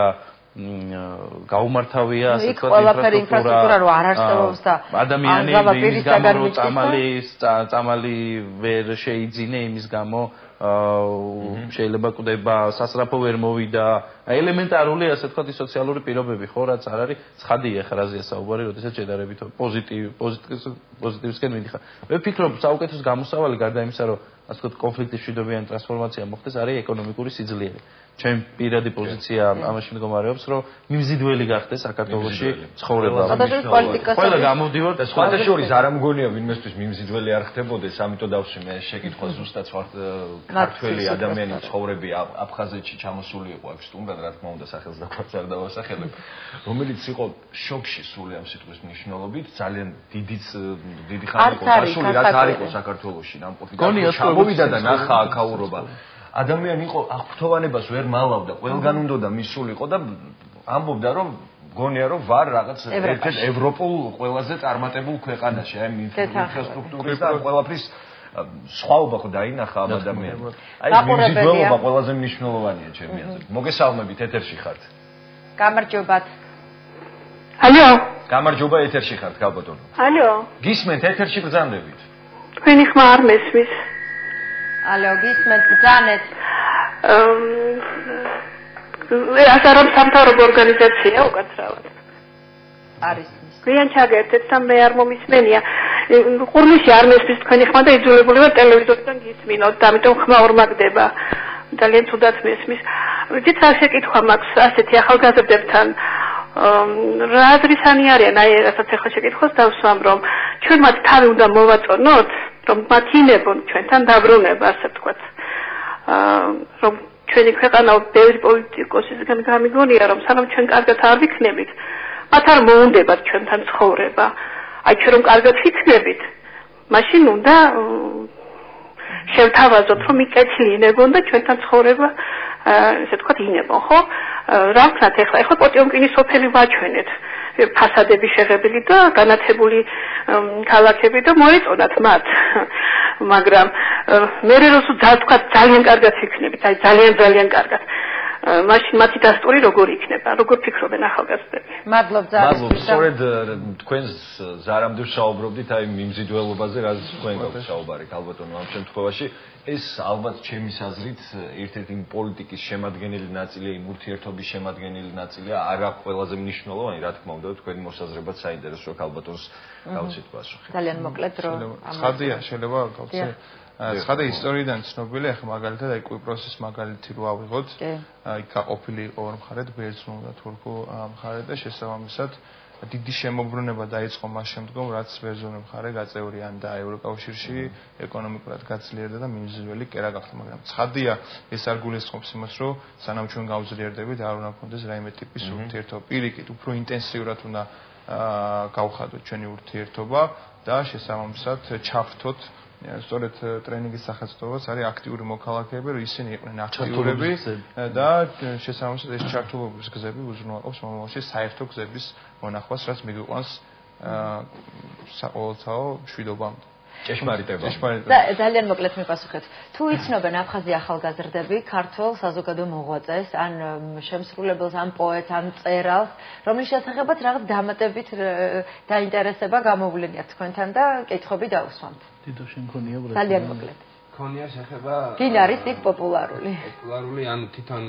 გაუმართავია ასე ვთქვათ ინფრასტრუქტურა რო არ არსებობს და ადამიანები იმის გამო რომ წამალი ვერ შეიძინე იმის გამო შეიძლება კვდება სასწრაფო ვერ მოვიდა ელემენტარული ასე ვთქვათ სოციალური პირობები ხო რაც არ არის ცხადია ხა რაზეა საუბარი როდესაც შედარებით პოზიტივისკენ მიდიხარ მე ვფიქრობ საუკეთესო გამოსავალი გარდა იმისა რომ ასე ვთქვათ კონფლიქტის მშვიდობიანი ტრანსფორმაცია მოხდეს არის ეკონომიკური სიძლიერე ჩემ პირადი პოზიცია ამაში მდგომარეობს რომ მიმზიდველი გახდეს საქართველოში ცხოვრება ყველა გამოვდივართ და სხვათა შორის არ ამგონია ვინმესთვის მიმზიდველი არ ხდებოდეს ამიტომ დავსვი მე შეკითხვა ზუსტად ქართველი ადამიანი ცხოვრები აფხაზეთში ჩამოსული იყო აქ სტუმრად რა თქმა უნდა სახელს და ქვაც არ დავასახელებ რომელიც იყო შოკში სული ამ სიტყვის მნიშვნელობით ძალიან დიდი ხანი იყო გასული რაც არ იყო საქართველოში ნამყოფი ჩამოვიდა და ნახა აქაურობა ადამიანი იყო აღფრთოვანებას ვერ მალავდა ყველგან უნდოდა მისულიყო და ამბობდა რომ გონია რომ ვარ რაღაც ერთ-ერთ ევროპულ ყველაზე წარმატებულ ქვეყანაში აი ინფრასტრუქტურის და ყველაფრის სხვაობა ხო დაინახა ამ ადამიანს აი მიმზიდველობა ყველაზე მნიშვნელოვანია ჩემი აზრით მოგესალმებით ეთერში ხართ გამარჯობათ ალო გამარჯობა ეთერში ხართ გალბატონო ალო გისმენთ ეთერში ბრძანებით თქვენი ხმა არ მესმის ალო გისმენთ ბრძანეთ ასარამ სამთავრობო ორგანიზაცია უკაცრავად არის გვიან ჩაგერთეთ და მე არ მომისმენია ყურმიში არ მესმის თქვენი ხმა და იძულებული ვარ ტელევიზორიდან გისმინოთ და ამიტომ ხმა ვერ მაგდება ძალიან თუდად მესმის ვიცით რა შეკითხვა მაქვს ასეთი ახალგაზრდებთან რა აზრისანი არიან აი რასაც ახლა შეკითხვას დავსვამ რომ ჩვენ მათ თავი უნდა მოვაწონოთ რომ მათ ინებონ ჩვენთან დაბრუნება ასე ვთქვათ რომ ჩვენი ქვეყანა ბევრი პოლიტიკოსისგან გამიგონია რომ სანამ ჩვენ კარგად არ ვიქნებით მათ არ მოუნდებათ ჩვენთან ცხოვრება აი ჩვენ რომ კარგად ვიქნებით მაშინ უნდა შევთავაზოთ რომ მიკეთილი ინებონ და ჩვენთან ცხოვრება ესე ვთქვათ ინებონ ხო რა ვქნათ ეხლა პოტიომკინის სოფელი ვაჩვენეთ ფასადები შეღებილი და განათებული ქალაქები და მოეწონათ მათ მაგრამ მე როსო ვთქვათ ძალიან კარგად ვიქნებით აი ძალიან კარგად მაშინ მათი დასტური როგორი იქნება როგორ ფიქრობენ ახალგაზრდები მადლობთ სწორედ თქვენს ზარამდე ვსაუბრობდით აი მიმზიდველობაზე რაც თქვენ გაქვთ საუბარი ალბათონო ამ შემთხვევაში ეს ალბათ ჩემის აზრით ერთ-ერთი პოლიტიკის შემადგენელი ნაწილია იმ ურთიერთობის შემადგენელი ნაწილია არა ყველაზე მნიშვნელოვანი რა თქმა უნდა თქვენი მოსაზრებაც საინტერესოა ალბათონს გავცეთ პასუხი ძალიან მოკლედ რომ ხადია შეიძლება გავცე ცხადა ისტორიიდან ცნობილია ახლა მაგალითად აი კვიპროსის მაგალითი რო ავიღოთ აი გაყოფილი იყო ორ მხარედ ბერძნულ და თურქულ მხარედ და შესაბამისად დიდი შემოbrunება დაიწყო მას შემდგომ რაც ბერძნული მხარე გაწევრიანდა ევროკავშირში ეკონომიკურად გაძლიერდა და მიმზიდველი კერა გახდა მაგრამ ცხადია ეს არ გულისხმობს იმას რომ სანამ ჩვენ გავძლიერდებით არ უნდა გქონდეს რაიმე ტიპის ურთიერთობა პირიქით უფრო ინტენსიურად უნდა გავხადოთ ჩვენი ურთიერთობა და შესაბამისად ჩავრთოთ სწორედ ტრენინგის სახელწოდებაც არის აქტიური მოქალაქეები, რომ ისინი იყვნენ აქტიურები და შესაბამისად ეს ჩართულობის გზები უზრუნველყოფს მომავალში საერთო გზების მონახვას, რაც მიგვიყვანს საყოველთაო მშვიდობამდე. ჭეშმარიტება. ძალიან მოკლედ მიპასუხეთ. თუ იცნობენ აფხაზი ახალგაზრდები ქართველ საზოგადო მოღვაწეს, ან შემსრულებელს, ან პოეტს, ან მწერალს, რომლის შესახებაც რაღაც დამატებით დაინტერესება გამოვლენიათ თქვენთან და კითხვები დაუსვამთ. დიდო შემქონია ბრატ. ძალიან მოკლედ. ქონია შეხება გინ არის იქ პოპულარული. პოპულარული ანუ თვითონ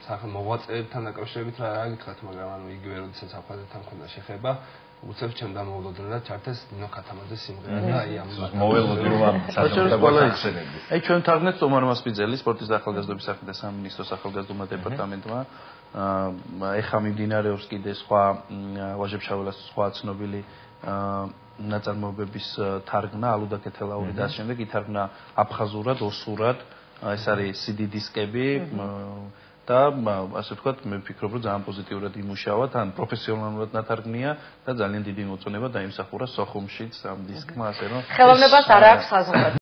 სახე მოღვაწეებთან დაკავშირებით რა გითხრათ, მაგრამ ანუ იგივე როდესაც აფხაზეთთან ქონდა შეხება უცებ ჩემ დამოულოდნელად ჩართეს ნინო ქათამაძის სიმღერა და აი ამ მოველოდი რომ ამ საერთოდ ახსენებდი. აი ჩვენ თარგმნეთ თომარ მასპიძელი სპორტის და ახალგაზრდობის საქმეთა და სამინისტროს ახალგაზრდობა დეპარტამენტმა. ეხა მიმდინარეობს კიდე სხვა ვაჟებ-შაველას სხვა ცნობილი ნაწარმოებების თარგმნა ალუდა ქეთელაური და ამ შემდეგ ითარგმნა აფხაზურად, ოსურად, ეს არის CD დისკები და ასე ვთქვათ, მე ვფიქრობ, რომ ძალიან პოზიტიურად იმუშავა, თან პროფესიონალურად ნათარგმნია და ძალიან დიდი მოწონება დაიმსახურა სოხუმშიც ამ დისკმა, ასე რომ ხელოვნებას არ აქვს საზღვრები.